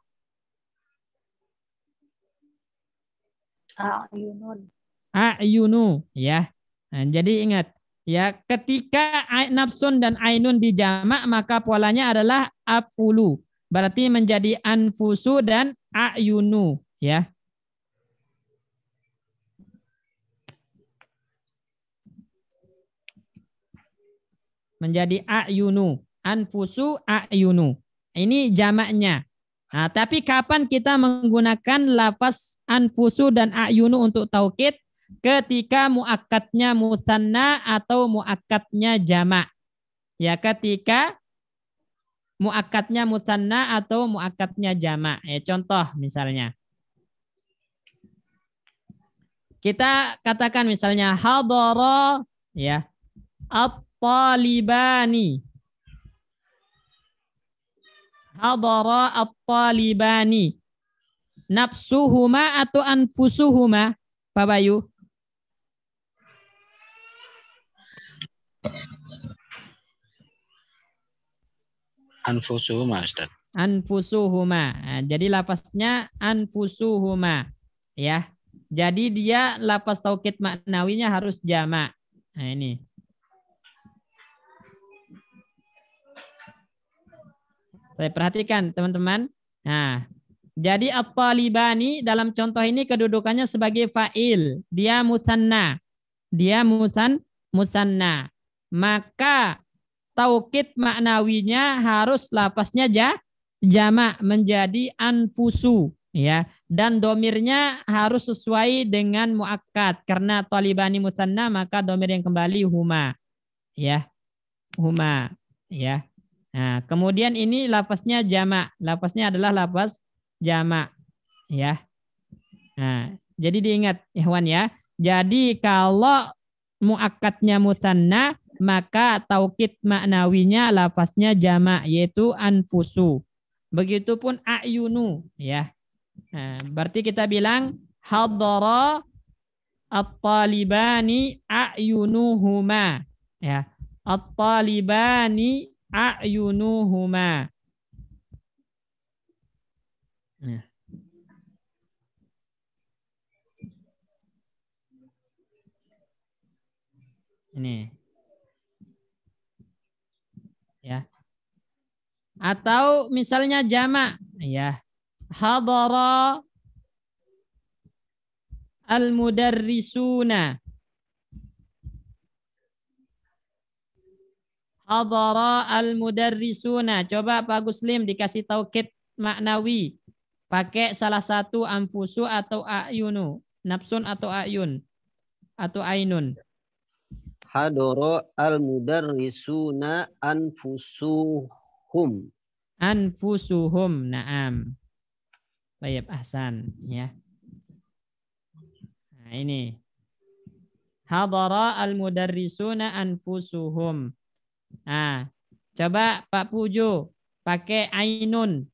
[SPEAKER 4] A'yunun.
[SPEAKER 1] A'yunu, ya. Nah, jadi ingat, ya, ketika nafsun dan ainun dijamak maka polanya adalah afulu. Berarti menjadi anfusu dan a'yunu, ya. Menjadi a'yunu, anfusu a'yunu. Ini jamaknya. Nah, tapi kapan kita menggunakan lafaz anfusu dan a'yunu untuk taukid? Ketika muakkadnya musanna atau muakkadnya jamak. Ya, ketika muakkadnya musanna atau muakkadnya jamak. Ya, contoh misalnya. Kita katakan misalnya hadara, ya, at-talibani. Hadara at-talibani. Nafsuhuma atau anfusuhuma, Pak Bayu?
[SPEAKER 3] Anfusuhuma, Ustaz.
[SPEAKER 1] Anfusuhuma. Nah, jadi lafaznya anfusuhuma, ya. Jadi dia lafaz taukid maknawinya harus jamak. Nah, ini. Saya perhatikan teman-teman. Nah, jadi at-talibani dalam contoh ini kedudukannya sebagai fa'il. Dia musanna. Dia musanna. Maka taukid maknawinya harus lafaznya jamak menjadi anfusu, ya, dan domirnya harus sesuai dengan muakkad karena talibani musanna maka domir yang kembali huma, ya, huma, ya. Nah, kemudian ini lafaznya jamak, lafaznya adalah lafaz jamak, ya. Nah, jadi diingat ikhwan ya. Jadi kalau muakkadnya musanna maka taukid maknawinya lafaznya jamak yaitu anfusu. Begitupun a'yunu, ya. Nah, berarti kita bilang hadara at-talibani a'yunuhuma, ya. At-talibani a'yunuhuma. Nah. Ini. Ya. Atau misalnya jamak, ya. Hadara al-mudarrisuna. Hadara al-mudarrisuna. Coba Pak Guslim dikasih taukid maknawi. Pakai salah satu anfusu atau a'yunu. Nafsun atau a'yun. Atau ainun.
[SPEAKER 2] Hadara al-mudarrisuna anfusuhum.
[SPEAKER 1] Anfusuhum, na'am. Baik, ahsan, ya. Nah, Nah, ini. Hadara al-mudarrisuna anfusuhum. Nah, coba Pak Pujo pakai ainun.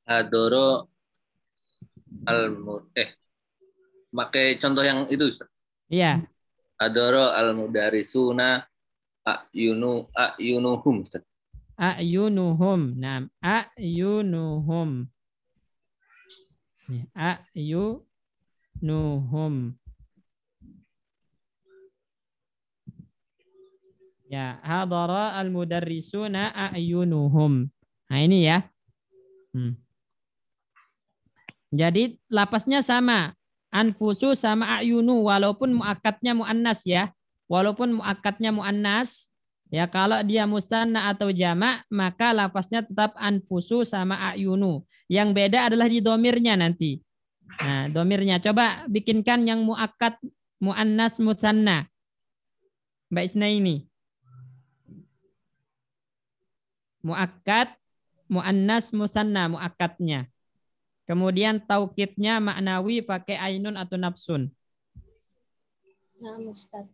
[SPEAKER 8] Hadoro pakai contoh yang itu Ustaz.
[SPEAKER 1] Iya.
[SPEAKER 8] Hadoro al-mudarisuna ayunuhum Ustaz.
[SPEAKER 1] Ayunuhum. Nah, ayunuhum. Ayunuhum. Ya, hadara al-mudarrisuna ayunuhum. Nah, ini ya. Jadi lapasnya sama. Anfusu sama ayunu walaupun muakkadnya muannas ya. Walaupun muakkadnya muannas ya, kalau dia musanna atau jamak maka lapasnya tetap anfusu sama ayunu. Yang beda adalah di domirnya nanti. Nah, domirnya coba bikinkan yang muakkad muannas musanna. Mbak Isna ini. Muakkad muannas musanna muakkadnya. Kemudian taukidnya maknawi pakai ainun atau nafsun.
[SPEAKER 7] Nah, Ustaz.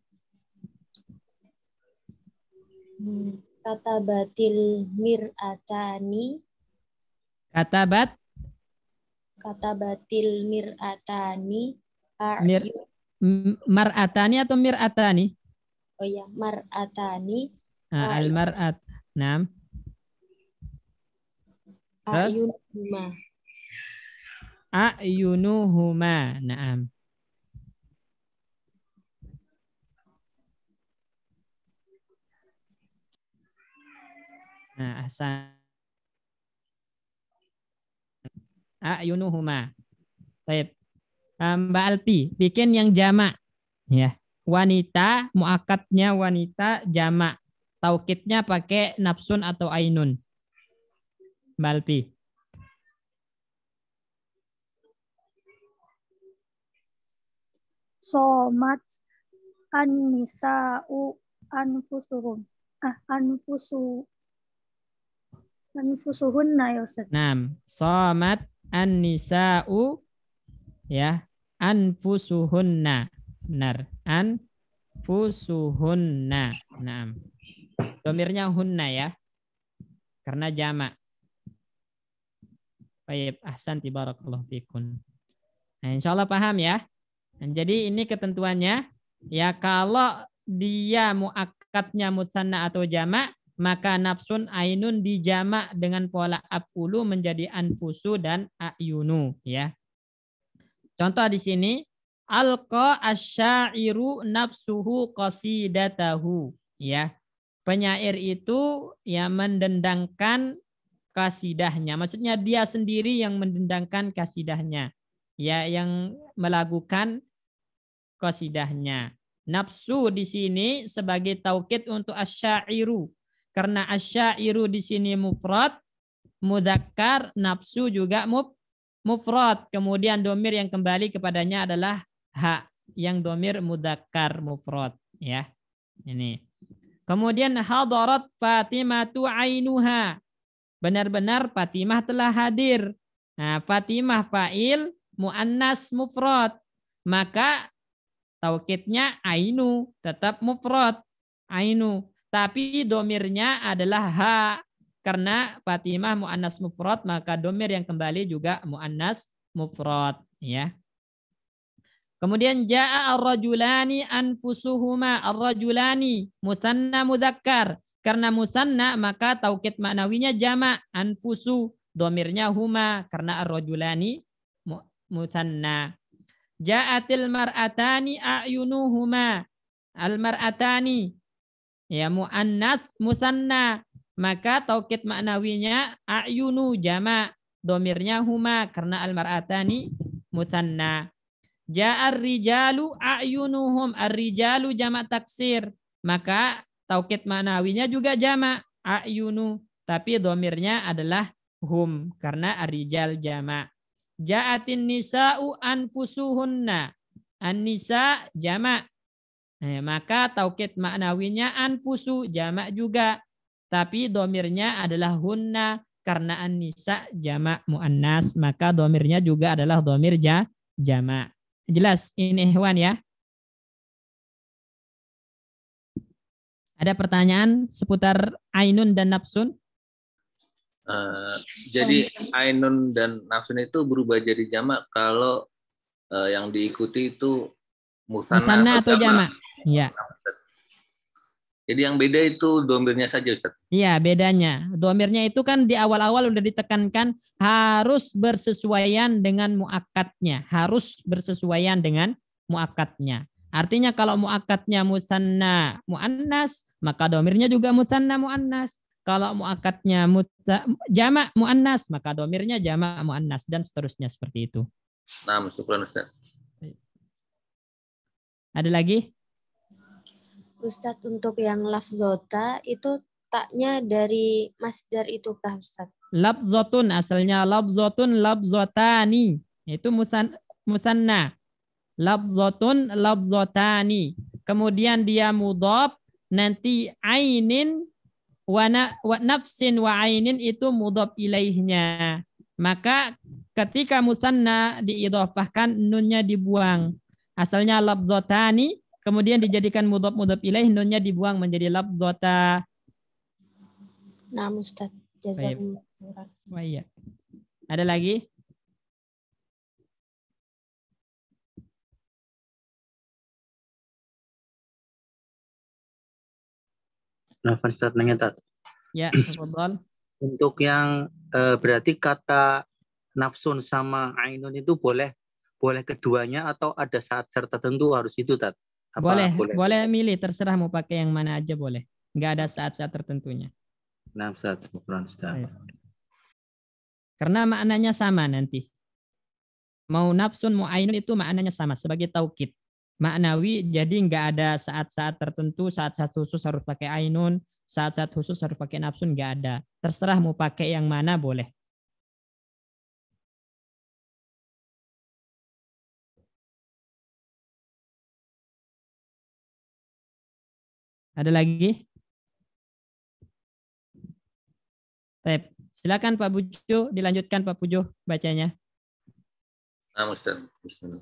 [SPEAKER 7] Katabatil mir'atani. Katabatil mir'atani.
[SPEAKER 1] Mar'atani atau mir'atani?
[SPEAKER 7] Oh ya, mar'atani.
[SPEAKER 1] Al-mar'at. Naam.
[SPEAKER 7] Ayunuhuma.
[SPEAKER 1] Ayunuhuma. Naam. Nah, ahsan. Ayunuhuma. Baik. Mbak Alpi, bikin yang jamak. Ya. Wanita, muakkadnya wanita jamak. Taukidnya pakai nafsun atau ainun. Mbak Alpi.
[SPEAKER 9] Somat an-nisa'u anfusuhum. Anfusuhunna ya Ustaz.
[SPEAKER 1] Naam, somat an-nisa'u ya, anfusuhunna. Benar, anfusuhunna. Naam. Domirnya hunna ya. Karena jamak. Baik, ahsan barakallahu fikum. Nah, insyaallah paham ya. Nah, jadi ini ketentuannya ya, kalau dia muakkadnya musanna atau jamak maka nafsun ainun dijamak dengan pola af'ulu menjadi anfusu dan ayunu ya. Contoh di sini alqa asy-syairu nafsuhu qasidatahu ya. Penyair itu ya mendendangkan kasidahnya. Maksudnya dia sendiri yang mendendangkan kasidahnya. Ya, yang melakukan qasidahnya. Nafsu di sini sebagai taukid untuk asyairu. Karena asyairu di sini mufrad, mudzakkar, nafsu juga mufrad. Kemudian domir yang kembali kepadanya adalah ha, yang domir mudzakkar mufrad ya. Ini. Kemudian hadarat Fatimatu ainuha. Benar-benar Fatimah telah hadir. Nah, Fatimah fa'il, muannas mufrad. Maka taukidnya ainu, tetap mufrad. Ainu. Tapi domirnya adalah ha. Karena Fatimah muannas mufrad, maka domir yang kembali juga muannas mufrad. Ya. Kemudian ja'a ar-rajulani anfusuhuma. Ar-rajulani musanna mudzakkar. Karena musanna maka taukid maknawinya jamak, anfusu, domirnya huma karena ar-rajulani musanna. Ja'atil mar'atani a'yunuhuma. Al-mar'atani ya muannas musanna, maka taukid maknawinya a'yunu jamak, domirnya huma karena al-mar'atani musanna. Ja'ar rijalu a'yunuhum. Ar-rijalu jamak taksir, maka taukid maknawinya juga jamak a'yunu, tapi domirnya adalah hum karena ar-rijal jamak. Ja'atin nisa'u anfusuhunna. An-nisa jamak. Maka taukid maknawinya anfusu jamak juga, tapi domirnya adalah hunna karena an-nisa jamak muannas, maka domirnya juga adalah domir jamak. Jelas ini ikhwan ya? Ada pertanyaan seputar ainun dan nafsun?
[SPEAKER 8] Jadi ainun dan nafsun itu berubah jadi jamak kalau yang diikuti itu musanna
[SPEAKER 1] atau jamak? Iya.
[SPEAKER 8] Jadi yang beda itu domirnya saja, Ustaz.
[SPEAKER 1] Iya, bedanya. Domirnya itu kan di awal-awal udah ditekankan harus bersesuaian dengan muakkadnya. Harus bersesuaian dengan muakkadnya. Artinya kalau muakkadnya musanna muannas, maka domirnya juga musanna muannas. Kalau muakkadnya jamak muannas, maka domirnya jamak muannas dan seterusnya seperti itu.
[SPEAKER 8] Nah, syukran Ustaz.
[SPEAKER 1] Ada lagi?
[SPEAKER 7] Ustadz, untuk yang lafzota itu taknya dari masdar itu kah Ustadz?
[SPEAKER 1] Labzotun, asalnya labzotun labzotani. Itu musanna. Labzotun labzotani. Kemudian dia mudhaf, nanti ainin wa nafsin wa ainin itu mudhaf ilaihnya. Maka ketika musanna diidhafahkan, nunnya dibuang. Asalnya labzotani, kemudian dijadikan mudhaf ilaih, nunnya dibuang menjadi labzota.
[SPEAKER 7] Nah, Ustaz, jazakumullah.
[SPEAKER 1] Wah, iya. Ada lagi?
[SPEAKER 3] Nah, Ustaz nanya Tat.
[SPEAKER 1] Ya, tafadhol.
[SPEAKER 3] Untuk yang berarti kata nafsun sama ainun itu boleh keduanya atau ada saat-saat tertentu harus itu Tat?
[SPEAKER 1] Boleh milih, terserah mau pakai yang mana aja boleh. Nggak ada saat-saat tertentunya.
[SPEAKER 3] Nah, Ustaz, Ustaz.
[SPEAKER 1] Karena maknanya sama nanti. Mau nafsun, mau ainun itu maknanya sama sebagai taukid. Maknawi, jadi nggak ada saat-saat tertentu, saat-saat khusus harus pakai ainun, saat-saat khusus harus pakai nafsun, nggak ada. Terserah mau pakai yang mana boleh. Ada lagi? Baik, silakan Pak Pujo, dilanjutkan Pak Pujo bacanya.
[SPEAKER 8] Nah, Ustaz. Bismillah.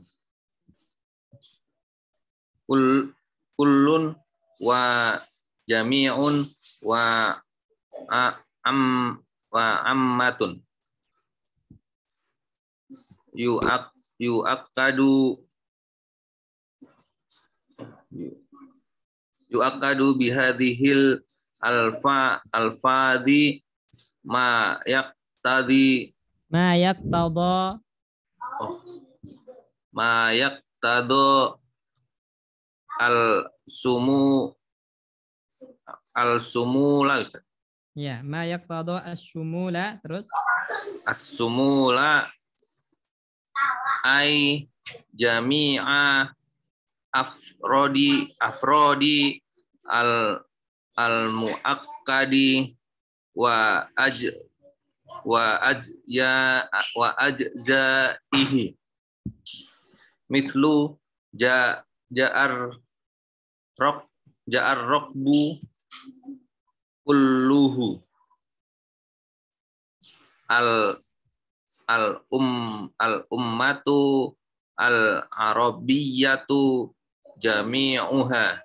[SPEAKER 8] Kullun wa jami'un wa ammatun yu'akkadu bihadhil alfadhi ma yaqtadi al-sumula Ustaz.
[SPEAKER 1] Ya, ma yaqtadu as-sumula, terus
[SPEAKER 8] as-sumula ay jami'a afrodi al-muakkadi wa ajzaihi mithlu ja'ar rokbu kulluhu al ummatu al arabiyyatu jami'uha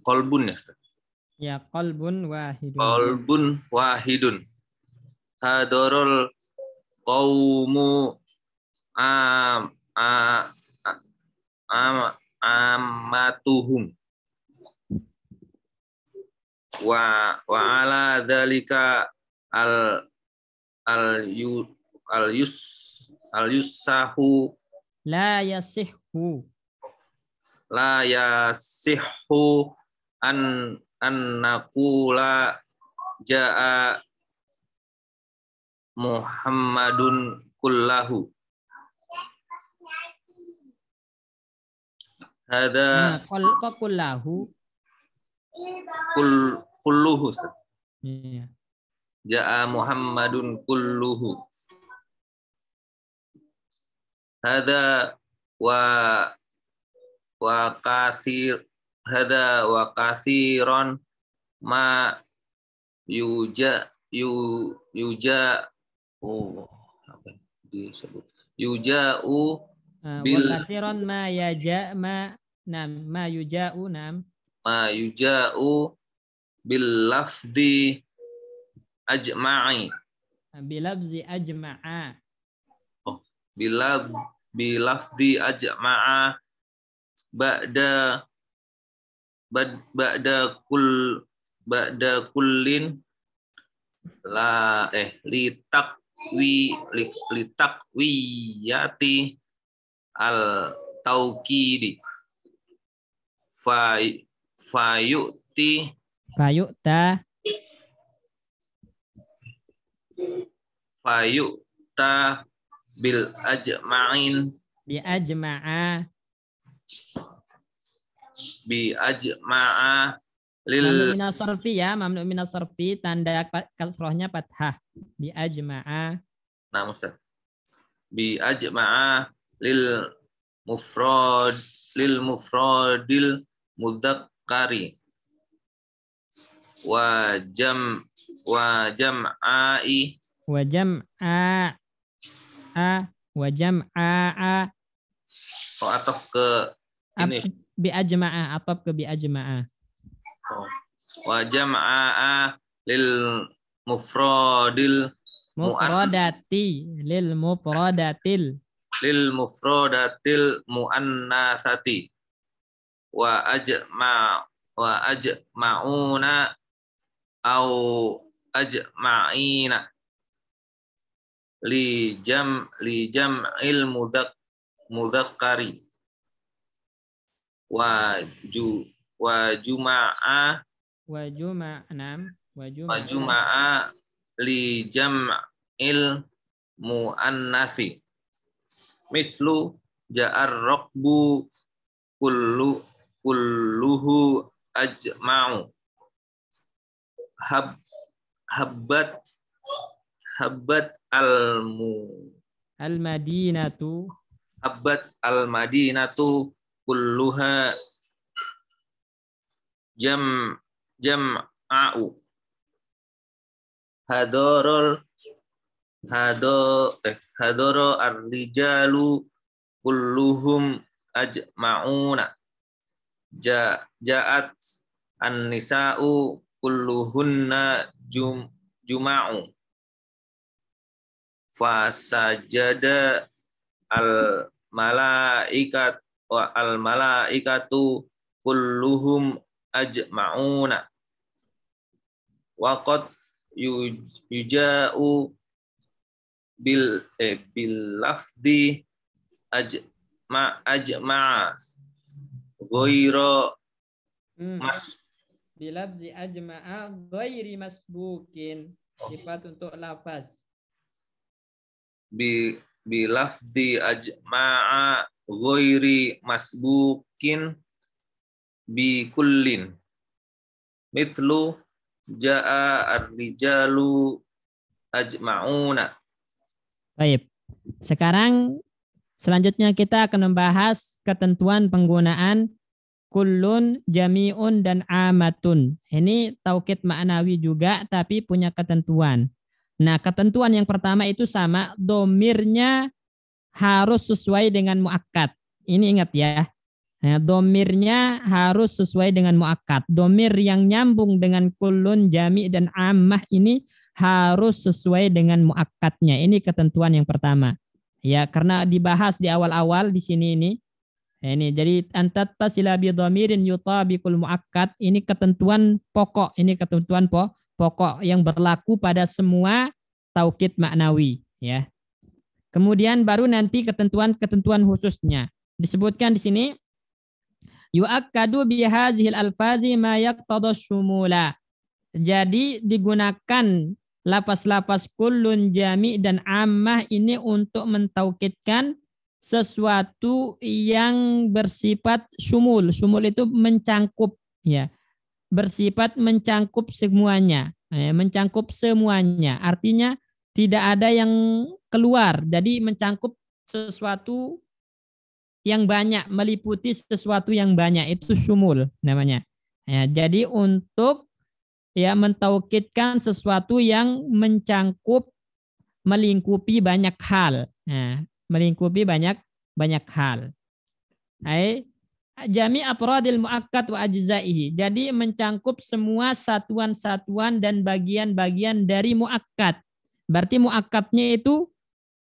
[SPEAKER 8] qalbun
[SPEAKER 1] ya, qalbun wahidun.
[SPEAKER 8] Qalbun wahidun. Hadarul qaumu ammatuhum. Wa ala dzalika al yusahu
[SPEAKER 1] la yasihhu an naqula jaa Muhammadun kullahu. Hada kullahu
[SPEAKER 8] kulluhu.
[SPEAKER 1] Iya.
[SPEAKER 8] Jaa Muhammadun kulluhu. Hada wa kathiron ma yuja apa disebut yuja'u bil
[SPEAKER 1] wa katsiran ma yuja'u
[SPEAKER 8] ma yuja'u bil lafzi ajma'i
[SPEAKER 1] bilabzi ajma'a
[SPEAKER 8] bilafdi ajma'a ba'da kullin litakwiyati al taukidi fayu'ta bil ajma'in bi ajma'a
[SPEAKER 1] mamnu minas sarfi ya, mamnu minas sarfi tanda kasrohnya fathah bi ajma'a.
[SPEAKER 8] Nah, Ustaz. Bi ajma'a lil mufradil mudzakkari wa jam'a'i atau ke ini
[SPEAKER 1] bi ajma'a atau ke bi ajma'a.
[SPEAKER 8] Wa jam'a lil mufradatil muannasati wa ajma'una au ajma'ina li jam'il mudzakkari wa juma'a li jam'il muannasi mislu ja'ar raqbu kulluhu ajma'u habbat al madinatu kulluha jam'a'u hadoro ar-rijalu kulluhum ajma'una ja'at an-nisa'u kulluhunna juma'u fasajada al-malaikatu kulluhum ajma'una waqad yuja'u bil lafdi ajma'a ghairu
[SPEAKER 1] bilabzi ajma'a ghairi masbukin sifat untuk lafaz
[SPEAKER 8] bi lafdi ajma'a ghairi masbukin bi kullin mithlu ja'a ar-rijalu ajma'una.
[SPEAKER 1] Baik. Sekarang selanjutnya kita akan membahas ketentuan penggunaan kullun, jami'un, dan amatun. Ini taukid ma'nawi juga tapi punya ketentuan. Nah, ketentuan yang pertama itu sama, domirnya harus sesuai dengan muakkad. Ini ingat ya. Nah, domirnya harus sesuai dengan muakkad. Domir yang nyambung dengan kullun, jami, dan ammah ini harus sesuai dengan muakkadnya. Ini ketentuan yang pertama. Ya, karena dibahas di awal-awal di sini ini. Ini jadi antat tasila bi dhamirin yutabiqul muakkad. Ini ketentuan pokok. Ini ketentuan pokok yang berlaku pada semua taukid ma'nawi, ya. Kemudian baru nanti ketentuan-ketentuan khususnya. Disebutkan di sini yu'akkadu bihazihil alfazi ma yaqtadha syumula. Jadi digunakan lafaz-lafaz kullun, jami, dan ammah ini untuk mentaukidkan sesuatu yang bersifat syumul. Syumul itu mencangkup, ya. Bersifat mencangkup semuanya, mencangkup semuanya. Artinya tidak ada yang keluar. Jadi mencangkup sesuatu yang banyak, meliputi sesuatu yang banyak, itu syumul namanya. Ya, jadi untuk ya mentaukidkan sesuatu yang melingkupi banyak hal. Nah, melingkupi banyak hal. Jami afradil muakkad wa ajzaihi. Jadi mencangkup semua satuan-satuan dan bagian-bagian dari muakkad. Berarti muakkadnya itu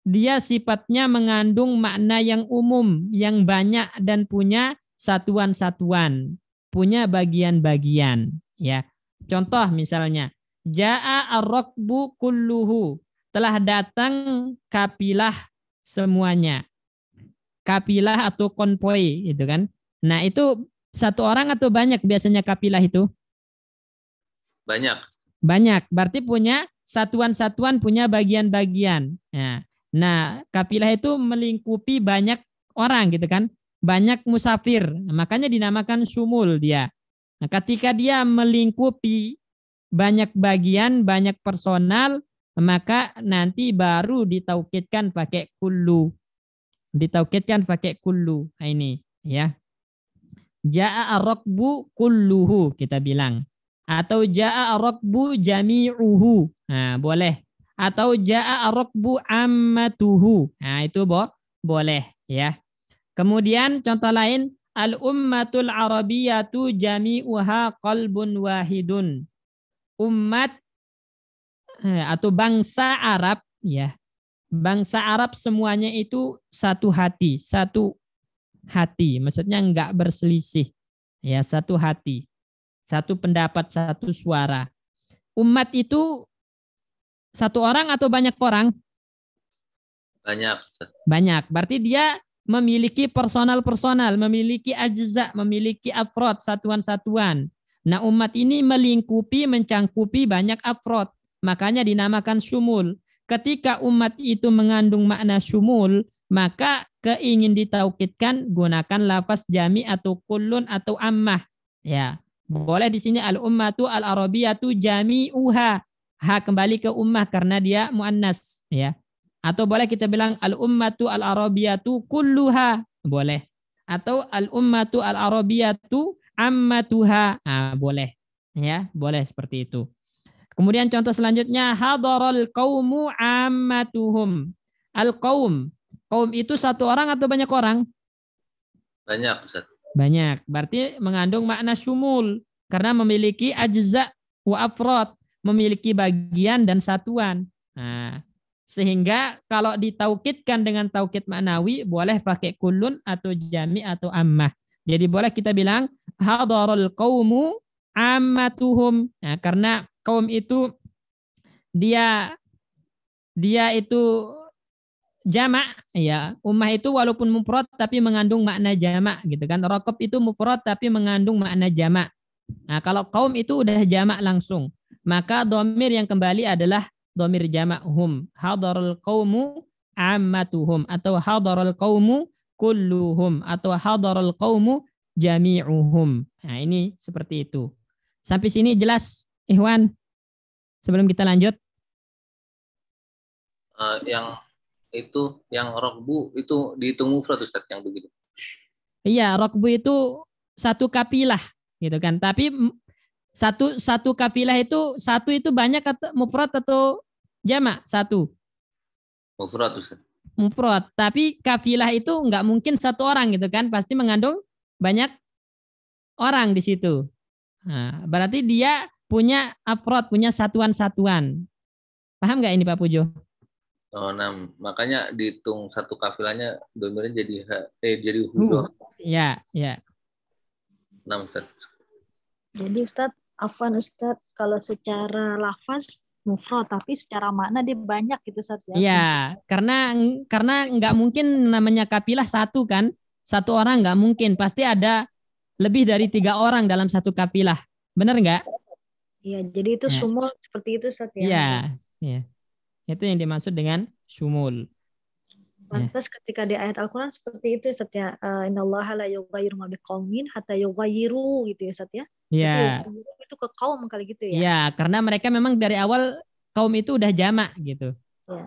[SPEAKER 1] dia sifatnya mengandung makna yang umum, yang banyak dan punya satuan-satuan, punya bagian-bagian, ya. Contoh misalnya, jaa ar-rakbu kulluhu, telah datang kapilah semuanya. Kapilah atau konvoi itu kan. Nah, itu satu orang atau banyak biasanya kapilah itu?
[SPEAKER 8] Banyak.
[SPEAKER 1] Banyak, berarti punya satuan-satuan, punya bagian-bagian. Nah, kapilah itu melingkupi banyak orang gitu kan, banyak musafir, makanya dinamakan sumul dia. Nah, ketika dia melingkupi banyak bagian, banyak personal, maka nanti baru ditaukidkan pakai kullu. Ditaukidkan pakai kullu. Nah, ini ya. Ja'a ar-rakbu kulluhu kita bilang. Atau ja'a ar-rakbu jami'uhu. Nah, boleh. Atau ja'a ar-rakbu ammatuhu. Nah, itu boleh ya. Kemudian contoh lain, al-ummatul arabiyatu jami'uha qalbun wahidun. Umat atau bangsa Arab ya. Bangsa Arab semuanya itu satu hati, maksudnya enggak berselisih. Ya, satu hati. Satu pendapat, satu suara. Umat itu satu orang atau banyak orang?
[SPEAKER 8] Banyak.
[SPEAKER 1] Banyak. Berarti dia memiliki personal, memiliki ajza, memiliki afrod, satuan-satuan. Nah, umat ini melingkupi, mencangkupi banyak afrod. Makanya dinamakan syumul. Ketika umat itu mengandung makna syumul, maka keingin ditaukidkan gunakan lafaz jami atau kullun atau ammah. Ya, boleh di sini al-ummatu al-arabiyatu jami'uha. Ha kembali ke ummah karena dia muannas ya. Atau boleh kita bilang al-ummatu al-arabiyatu kulluha, boleh. Atau al-ummatu al-arabiyatu ammatuha. Boleh. Ya, boleh seperti itu. Kemudian contoh selanjutnya hadaral qaumu ammatuhum. Al-qaum. Qaum itu satu orang atau banyak orang?
[SPEAKER 8] Banyak, Ustaz.
[SPEAKER 1] Banyak. Berarti mengandung makna syumul karena memiliki ajza wa afrad, memiliki bagian dan satuan. Nah, sehingga kalau ditaukidkan dengan taukid maknawi boleh pakai kullun atau jami atau ammah. Jadi boleh kita bilang hadarul qaumu ammatuhum. Nah, karena kaum itu dia itu jamak ya. Ummah itu walaupun mufrad tapi mengandung makna jamak gitu kan. Raqab itu mufrad tapi mengandung makna jamak. Nah, kalau kaum itu udah jamak langsung, maka dhamir yang kembali adalah dhamir jamak hum. Hadarul qaumu ammatuhum atau hadarul qaumu kulluhum atau hadarul qaumu jami'uhum. Nah, ini seperti itu. Sampai sini jelas, Ikhwan? Sebelum kita lanjut.
[SPEAKER 8] Yang rokbu itu dihitung mufrad, Ustaz, yang begitu.
[SPEAKER 1] Iya, rokbu itu satu kapilah gitu kan. Tapi satu kafilah itu banyak atau mufrad atau jamak? Satu.
[SPEAKER 8] Mufrad, Ustaz.
[SPEAKER 1] Mufrad. Tapi kafilah itu nggak mungkin satu orang gitu kan. Pasti mengandung banyak orang di situ. Nah, berarti dia punya afrod, punya satuan-satuan. Paham nggak ini Pak Pujo?
[SPEAKER 8] Oh, nah, makanya dihitung satu kafilahnya domirnya jadi hudoh.
[SPEAKER 1] Ya.
[SPEAKER 8] Nah, Ustaz.
[SPEAKER 4] Jadi Ustaz, afwan Ustaz, kalau secara lafaz mufrad, tapi secara makna dia banyak gitu Ustaz ya.
[SPEAKER 1] Iya, karena nggak mungkin namanya kafilah satu kan. Satu orang nggak mungkin, pasti ada lebih dari 3 orang dalam satu kafilah. Benar nggak?
[SPEAKER 4] Iya, jadi itu sumul seperti itu Ustaz
[SPEAKER 1] ya. Iya. Itu yang dimaksud dengan sumul.
[SPEAKER 4] Lantas ketika di ayat Al-Quran seperti itu Ustaz ya, innallaha la yughayyiru ma biqaumin hatta yughayyiru gitu ya Ustaz ya.
[SPEAKER 1] Iya.
[SPEAKER 4] Itu ke kaum kali gitu ya.
[SPEAKER 1] Iya, karena mereka memang dari awal kaum itu udah jamak gitu.
[SPEAKER 4] Ya,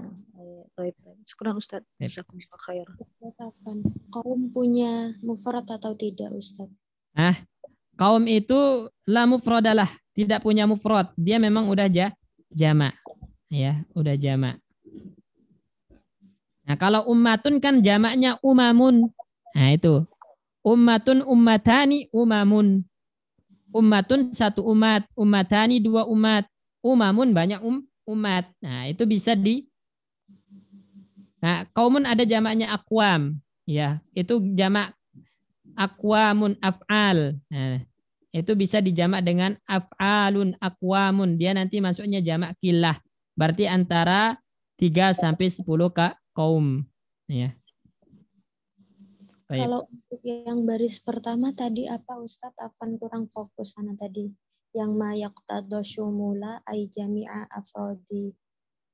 [SPEAKER 4] baik. Syukran Ustaz. Jazakumullah khair.
[SPEAKER 7] Kaum punya mufrad atau tidak Ustaz?
[SPEAKER 1] Kaum itu la mufradalah, tidak punya mufrad. Dia memang udah jamak. Ya, udah jamak. Nah, kalau ummatun kan jamaknya umamun. Nah, itu. Ummatun, ummatani, umamun. Ummatun satu umat, ummatani dua umat, umamun banyak umat. Nah, itu bisa Nah, kaumun ada jamaknya akwam. Ya, itu jamak akwamun af'al. Nah, itu bisa dijamak dengan af'alun akwamun. Dia nanti masuknya jamak kilah. Berarti antara 3 sampai 10 kaum. Ya. Baik.
[SPEAKER 7] Kalau untuk yang baris pertama tadi apa Ustadz? Afan kurang fokus sana tadi. Yang ma yaqtadu syumula ay jami'a afrodi.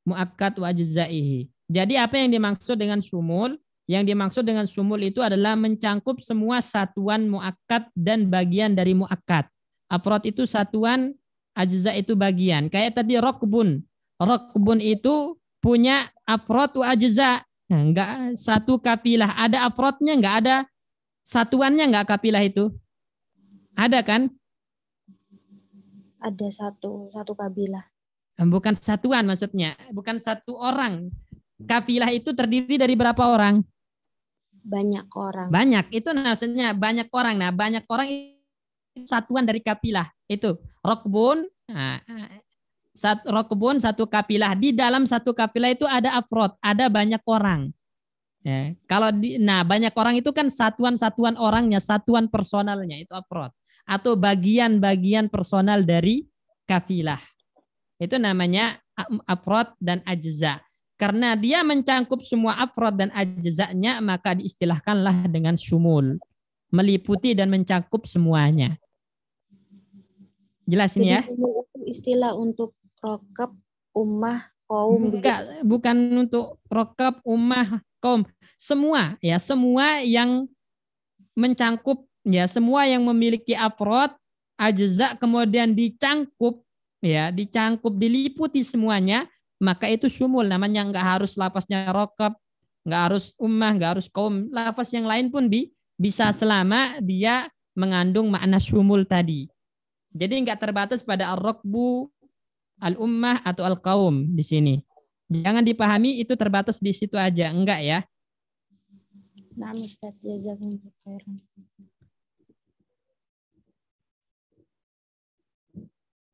[SPEAKER 1] Muakkad wa ajza'ihi. Jadi apa yang dimaksud dengan syumul? Yang dimaksud dengan syumul itu adalah mencangkup semua satuan muakkad dan bagian dari muakkad. Afrod itu satuan, ajza itu bagian. Kayak tadi rokbun. Rokbun itu punya afrod wa ajza. Nah, enggak satu kapilah. Ada afrodnya, enggak ada satuannya, enggak kapilah itu? Ada kan?
[SPEAKER 7] Ada satu kabilah.
[SPEAKER 1] Bukan satuan maksudnya. Bukan satu orang. Kafilah itu terdiri dari berapa orang?
[SPEAKER 7] Banyak orang.
[SPEAKER 1] Banyak. Itu maksudnya banyak orang. Nah, banyak orang itu satuan dari kapilah. Itu. Rokbun. Nah, rokbun satu kapilah. Di dalam satu kapilah itu ada afrod. Ada banyak orang. Ya. Kalau banyak orang itu kan satuan-satuan orangnya. Satuan personalnya. Itu afrod. Atau bagian-bagian personal dari kafilah. Itu namanya afrod dan ajza. Karena dia mencangkup semua afrod dan ajzanya, maka diistilahkanlah dengan syumul. Meliputi dan mencakup semuanya. Jelas ini ya?
[SPEAKER 7] Jadi itu istilah untuk rokab, ummah, kaum.
[SPEAKER 1] Enggak, bukan untuk rokab, ummah, kaum. Semua ya, semua yang mencangkup ya, semua yang memiliki afrod, ajza kemudian dicangkup ya, diliputi semuanya. Maka itu syumul, namanya nggak harus lafaznya rokab, nggak harus ummah, nggak harus kaum. Lafaz yang lain pun bisa selama dia mengandung makna syumul tadi. Jadi nggak terbatas pada ar-rokbu, al-ummah atau al-kaum di sini. Jangan dipahami itu terbatas di situ aja, enggak ya.
[SPEAKER 7] Nah, Ustaz, jazakumullah khairan.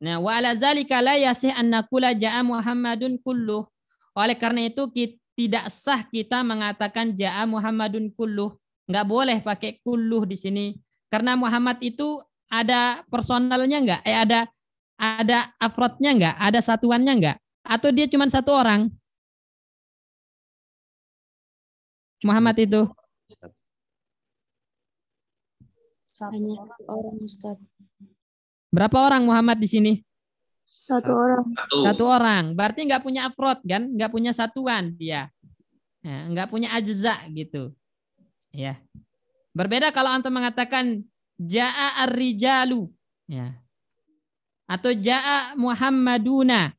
[SPEAKER 1] Nah, wa ala zalika la yasih an naqula ja'a Muhammadun kulluh. Oleh karena itu tidak sah kita mengatakan ja'a Muhammadun kulluh. Enggak boleh pakai kulluh di sini. Karena Muhammad itu ada personalnya enggak? Ada afrodnya enggak? Ada satuannya enggak? Atau dia cuma satu orang? Muhammad itu
[SPEAKER 7] Hanya satu orang, Ustaz.
[SPEAKER 1] berapa orang Muhammad di sini?
[SPEAKER 9] Satu orang.
[SPEAKER 1] Satu orang. Berarti nggak punya afrod kan? Nggak punya satuan dia. Nah, nggak punya ajza gitu. Ya. Berbeda kalau antum mengatakan ja'a ar-rijalu. Ya. Atau ja'a Muhammaduna.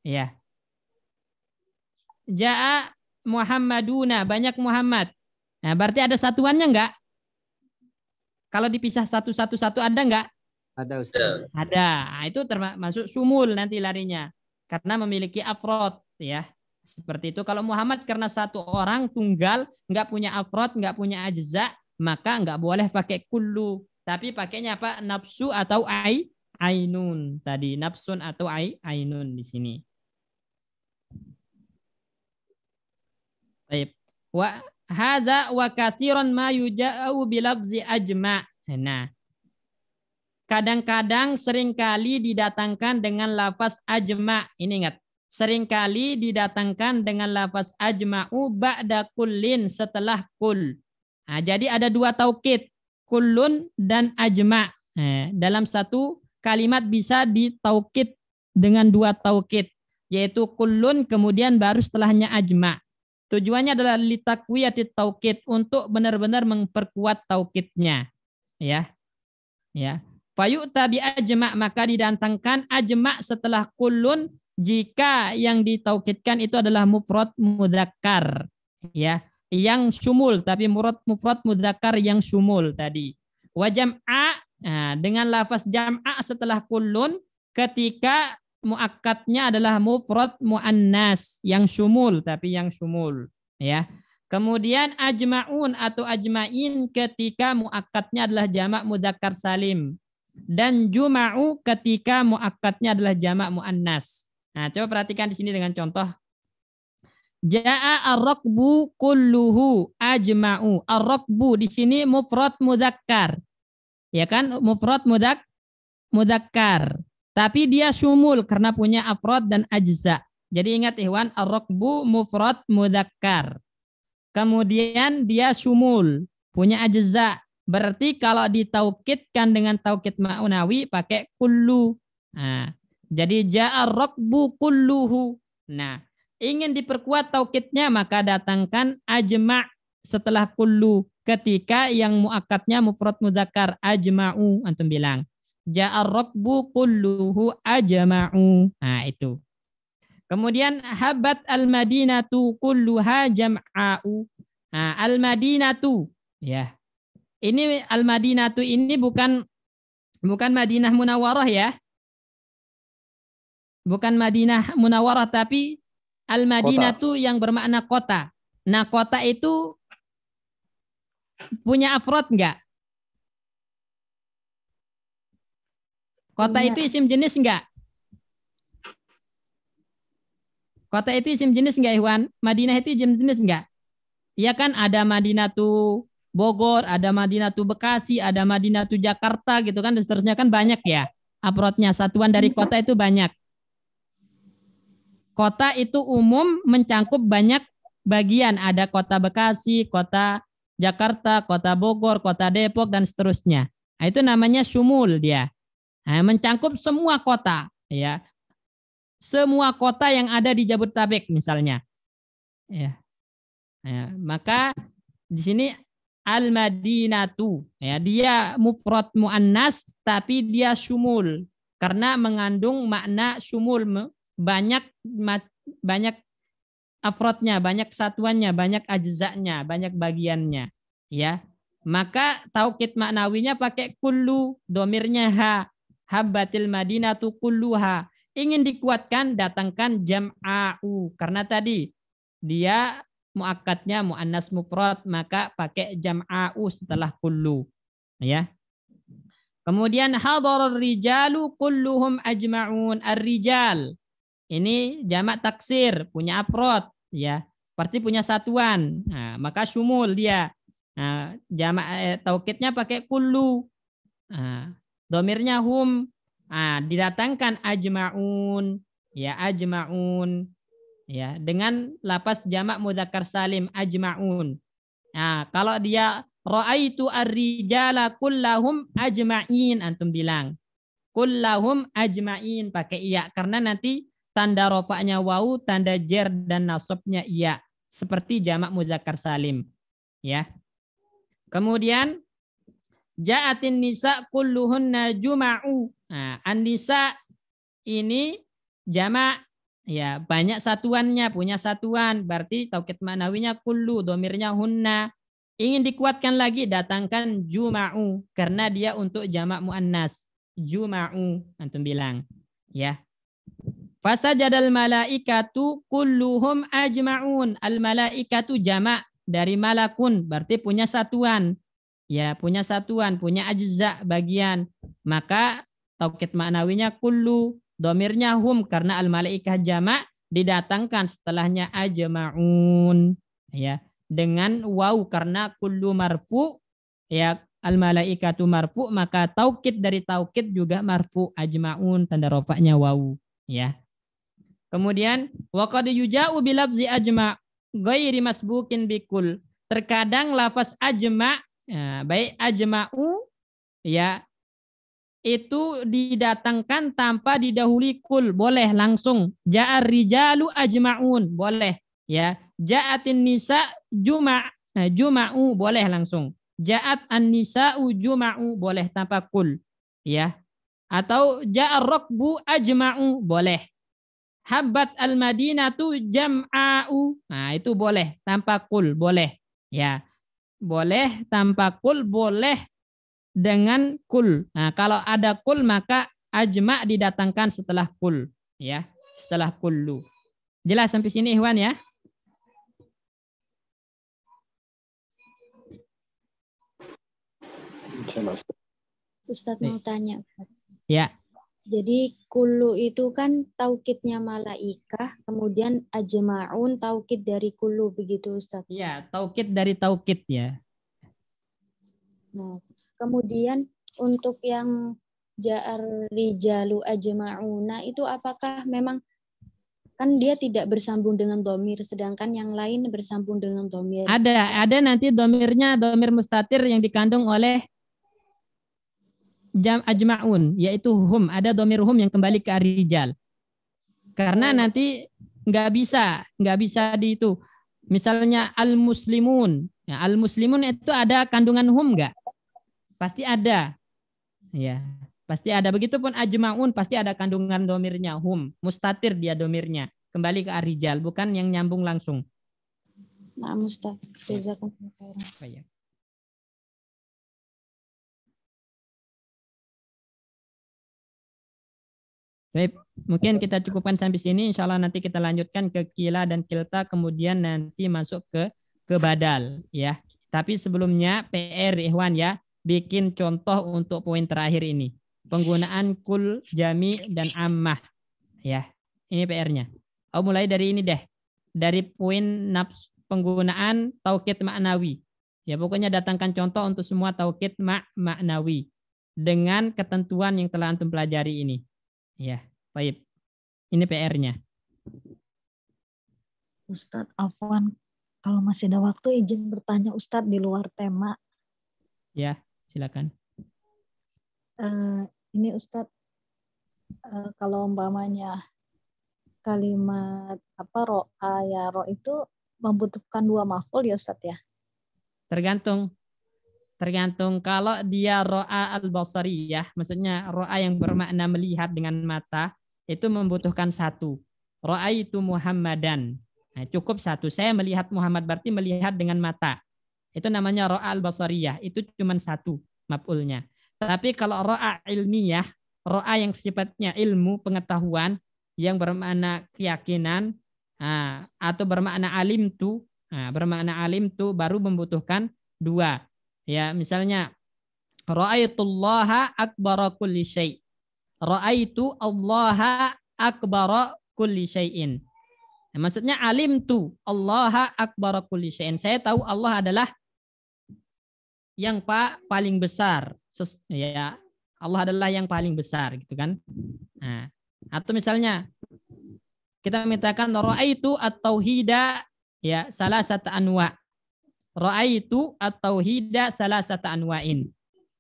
[SPEAKER 1] Ya. Ja'a Muhammaduna. Banyak Muhammad. Nah, berarti ada satuannya nggak? Kalau dipisah satu-satu ada nggak?
[SPEAKER 2] Ada Ustaz.
[SPEAKER 1] Ada. Nah, itu termasuk sumul nanti larinya. Karena memiliki afrod ya. Seperti itu. Kalau Muhammad karena satu orang tunggal, nggak punya afrod, nggak punya ajza, maka nggak boleh pakai kullu. Tapi pakainya apa? Nafsu atau ainun. Tadi nafsun atau ainun di sini. Baik. Wa hadza wa katsiran ma yuja'u bilafzi ajma'. Nah, kadang-kadang seringkali didatangkan dengan lafaz ajma'. Ini ingat, seringkali didatangkan dengan lafaz ajma'u ba'da kullin, setelah kul. Nah, jadi ada dua taukid, kullun dan ajma'. Nah, dalam satu kalimat bisa ditaukid dengan dua taukid, yaitu kullun kemudian baru setelahnya ajma'. Tujuannya adalah litakwiyati taukid, untuk benar-benar memperkuat taukidnya. Ya. Ya. Fayu'ta bi ajma', maka didatangkan ajma' setelah kullun jika yang ditaukidkan itu adalah mufrad mudzakkar, ya, yang syumul, tapi mufrad mudzakkar yang syumul tadi. Wa jam'a Nah, dengan lafaz jam'a setelah kullun ketika muakkadnya adalah mufrad muannas yang syumul, tapi yang syumul ya. Kemudian ajma'un atau ajma'in ketika muakkadnya adalah jamak mudzakkar salim, dan juma'u ketika muakkadnya adalah jamak muannas. Nah, coba perhatikan di sini dengan contoh. Ja'a ar-rakbu kulluhu ajma'u. Ar-rakbu di sini mufrad mudzakkar. Ya kan? Mufrad mudzakkar. Tapi dia syumul karena punya afrad dan ajza. Jadi ingat ikhwan, ar-rakbu mufrad mudzakkar. Kemudian dia syumul, punya ajza. Berarti kalau ditaukidkan dengan taukid ma'unawi pakai kullu. Nah, jadi ja'a ar-rakbu kulluhu. Nah, ingin diperkuat taukidnya maka datangkan ajma' setelah kullu ketika yang muakkadnya mufrad mudzakkar ajma'u, antum bilang ja'ar rakbu kulluhu ajma'u. Nah, itu. Kemudian habat al-madinatu kulluha jam'a'u. Nah, al-madinatu ya. Ini al-madinatu ini bukan Madinah Munawwarah ya. Bukan Madinah Munawwarah tapi al-madinatu yang bermakna kota. Nah, kota itu punya afrod enggak? Kota itu isim jenis enggak? Kota itu isim jenis enggak, Ikhwan? Madinah itu isim jenis enggak? Iya kan, ada Madinatu Bogor, ada Madinatu Bekasi, ada Madinatu Jakarta gitu kan, dan seterusnya kan banyak ya. Afrodnya, satuan dari kota itu banyak. Kota itu umum mencangkup banyak bagian. Ada kota Bekasi, kota Jakarta, kota Bogor, kota Depok, dan seterusnya. Nah, itu namanya syumul dia. Nah, mencangkup semua kota. Ya. Semua kota yang ada di Jabodetabek misalnya. Ya. Ya. Maka di sini al-madinatu. Ya, dia mufrad muannas tapi dia syumul. Karena mengandung makna syumul. Banyak afrodnya, banyak satuannya, banyak ajzanya, banyak bagiannya, ya. Maka taukid maknawinya pakai kullu, domirnya ha, habbatil madinatu kulluha. Ingin dikuatkan datangkan jam'a'u karena tadi dia muakkadnya muannas mufrad, maka pakai jam'a'u setelah kullu, ya. Kemudian hadarar rijalu kulluhum ajma'un. Ar-rijal ini jamak taksir, punya afrod, ya, berarti punya satuan. Nah, maka syumul dia. Nah, jamak taukidnya pakai kullu. Nah, domirnya hum. Nah, didatangkan ajma'un, ya, ajma'un, ya, dengan lapas jamak mudzakkar salim ajma'un. Nah, kalau dia ra'aitu ar-rijala kullahum ajma'in, antum bilang kullahum ajma'in pakai iya karena nanti tanda rofaknya wawu, tanda jer dan nasabnya iya. Seperti jamak mudzakkar salim. Ya. Kemudian ja'atin nisa kulluhunna juma'u. Nah, an-nisa ini jamak, ya, banyak satuannya, punya satuan. Berarti taukid maknawinya kullu, domirnya hunna. Ingin dikuatkan lagi datangkan juma'u karena dia untuk jamak muannas. Juma'u antum bilang, ya. Fasajadal malaikatu kulluhum ajma'un. Al malaikatu jamak dari malakun, berarti punya satuan. Ya, punya satuan, punya ajza bagian. Maka taukid maknawinya kullu, domirnya hum karena al malaikah jamak didatangkan setelahnya ajma'un. Ya, dengan waw karena kullu marfu, ya, al malaikatu marfu, maka taukid dari taukid juga marfu, ajma'un tanda rofaknya waw, ya. Kemudian waqad yuja'u bilafzi ajma' ghairi masbukin bikul. Terkadang lafaz ajma', ya, baik ajma'u, ya, itu didatangkan tanpa didahului kul, boleh langsung. Ja'ar rijalu ajma'un, boleh, ya. Ja'atin nisa juma'u, boleh langsung. Ja'at an-nisa'u juma'u, boleh tanpa kul, ya. Atau ja'ar rakbu ajma'u, boleh. Habbat al-madinatu jam'a'u. Nah, itu boleh tanpa kul, boleh. Ya. Boleh tanpa kul, boleh dengan kul. Nah, kalau ada kul maka ajma didatangkan setelah kul, ya, setelah kullu. Jelas sampai sini Ikhwan ya?
[SPEAKER 7] Ustadz mau tanya.
[SPEAKER 1] Ya.
[SPEAKER 7] Jadi kullu itu kan taukidnya malaikah, kemudian ajma'un taukid dari kullu begitu Ustadz.
[SPEAKER 1] Iya, taukid dari taukid ya.
[SPEAKER 7] Nah, kemudian untuk yang ja'ar rijalu ajma'una itu apakah memang kan dia tidak bersambung dengan domir, sedangkan yang lain bersambung dengan domir.
[SPEAKER 1] Ada nanti domirnya domir mustatir yang dikandung oleh jam ajma'un, yaitu hum. Ada domir hum yang kembali ke ar-rijal. Karena nanti nggak bisa di itu. Misalnya al-muslimun. Ya, al-muslimun itu ada kandungan hum nggak? Pasti ada. Ya, pasti ada. Begitupun ajma'un pasti ada kandungan domirnya hum. Mustatir dia domirnya. Kembali ke ar-rijal, bukan yang nyambung langsung.
[SPEAKER 7] Nah, Ustaz. Jazakumullah khairan.
[SPEAKER 1] Baik, mungkin kita cukupkan sampai sini. Insya Allah nanti kita lanjutkan ke kila dan kilta, kemudian nanti masuk ke badal, ya. Tapi sebelumnya PR Ikhwan ya, bikin contoh untuk poin terakhir ini. Penggunaan kul, jami, dan ammah, ya. Ini PR-nya. Mulai dari ini deh, dari poin nafs penggunaan taukid maknawi. Ya, pokoknya datangkan contoh untuk semua taukid maknawi dengan ketentuan yang telah antum pelajari ini. Ya, baik. Ini PR-nya.
[SPEAKER 4] Ustadz Afwan, kalau masih ada waktu izin bertanya Ustadz di luar tema.
[SPEAKER 1] Ya, silakan.
[SPEAKER 4] Ini Ustadz, kalau umpamanya kalimat ro'a ya ro itu membutuhkan 2 maf'ul ya Ustadz ya?
[SPEAKER 1] Tergantung kalau dia ro'a al-basariyah, maksudnya ro'a yang bermakna melihat dengan mata, itu membutuhkan 1. Ro'a itu Muhammadan. Nah, cukup 1. Saya melihat Muhammad berarti melihat dengan mata. Itu namanya ro'a al-basariyah. Itu cuma 1 maf'ulnya. Tapi kalau ro'a ilmiyah, ro'a yang sifatnya ilmu, pengetahuan, yang bermakna keyakinan, atau bermakna alim tu, baru membutuhkan 2. Ya, misalnya ra'aitullaha akbara kulli syai'. Ra'aitu Allaha akbara kulli syai'in. Nah, maksudnya alimtu Allaha akbara kulli syai'in. Saya tahu Allah adalah yang paling besar. Ya, Allah adalah yang paling besar gitu kan. Nah, atau misalnya kita mintakan ra'aitu at-tauhida ya salasata anwa'. Ra'aitu at-tauhida salasata anwa'in.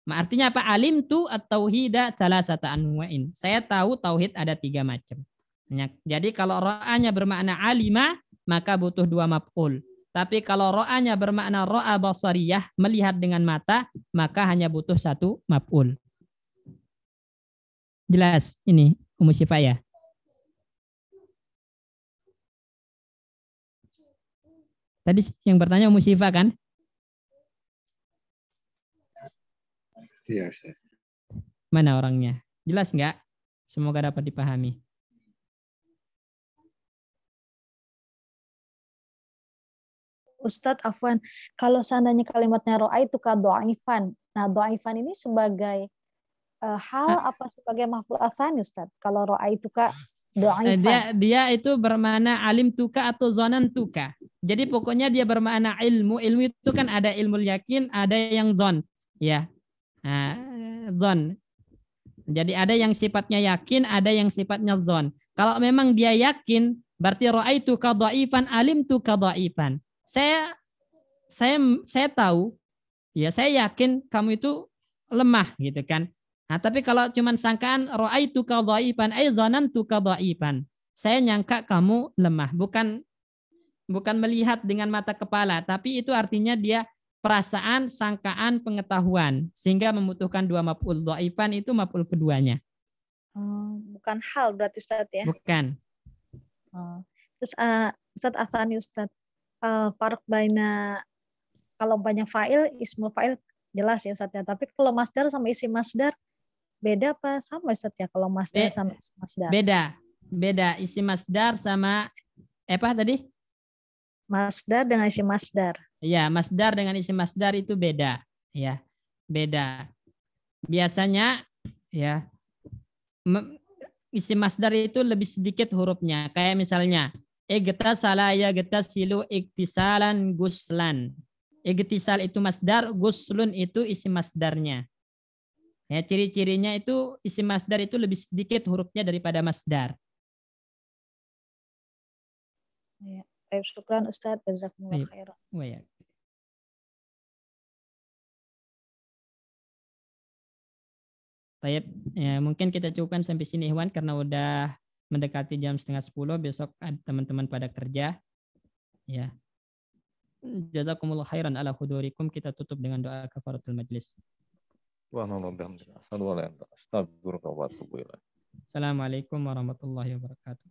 [SPEAKER 1] Artinya apa? Alimtu at-tauhida salasata anwa'in. Saya tahu tauhid ada 3 macam. Jadi kalau ra'anya bermakna alima, maka butuh 2 maf'ul. Tapi kalau ra'anya bermakna ra'a basariyah, melihat dengan mata, maka hanya butuh 1 maf'ul. Jelas ini Ummu Syifa ya? Tadi yang bertanya Ummu Syifa kan?
[SPEAKER 5] Iya, Ustaz.
[SPEAKER 1] Mana orangnya? Jelas nggak? Semoga dapat dipahami.
[SPEAKER 4] Ustadz Afwan, kalau seandainya kalimatnya ro'a itu ka do'ifan. Nah, do'ifan ini sebagai hal apa sebagai maf'ul tsani Ustadz? Kalau ro'a itu ka do'ifan.
[SPEAKER 1] Dia itu bermakna alim tuka atau zonan tuka. Jadi pokoknya dia bermakna ilmu. Ilmu itu kan ada ilmu yakin, ada yang zon. Ya, zon. Jadi ada yang sifatnya yakin, ada yang sifatnya zon. Kalau memang dia yakin, berarti ra'aitu ka dhaifan, alimtu ka dhaifan. Saya tahu, ya saya yakin kamu itu lemah gitu kan. Nah, tapi kalau cuma sangkaan ra'aitu ka dhaifan, ai zanantu ka dhaifan. Saya nyangka kamu lemah, bukan melihat dengan mata kepala, tapi itu artinya dia perasaan, sangkaan, pengetahuan, sehingga membutuhkan 2 maf'ul. Dhaifan itu maf'ul keduanya.
[SPEAKER 4] Bukan hal berarti Ustadz ya?
[SPEAKER 1] Bukan.
[SPEAKER 4] Terus Ustadz Asani Ustadz, farq baina kalau banyak fa'il, ismul fa'il jelas ya Ustaz ya. Tapi kalau masdar sama isim masdar beda apa sama Ustaz ya kalau masdar sama isim masdar?
[SPEAKER 1] Beda. Isim masdar sama apa tadi?
[SPEAKER 4] Masdar dengan isim masdar.
[SPEAKER 1] Iya, masdar dengan isim masdar itu beda, ya. Beda. Biasanya ya isim masdar itu lebih sedikit hurufnya. Kayak misalnya igtasala yagtasilu iktisalan guslan. Igtisal itu masdar, guslun itu isim masdarnya. Ya, ciri-cirinya itu isim masdar itu lebih sedikit hurufnya daripada masdar.
[SPEAKER 4] Ya. Baik, syukran Ustaz, jazakumullah khairan.
[SPEAKER 1] Baik, ya, mungkin kita cukupkan sampai sini Ikhwan karena udah mendekati jam 9:30, besok ada teman-teman pada kerja. Ya. Jazakumullah khairan ala hudurikum. Kita tutup dengan doa kafaratul majlis. Assalamualaikum warahmatullahi wabarakatuh.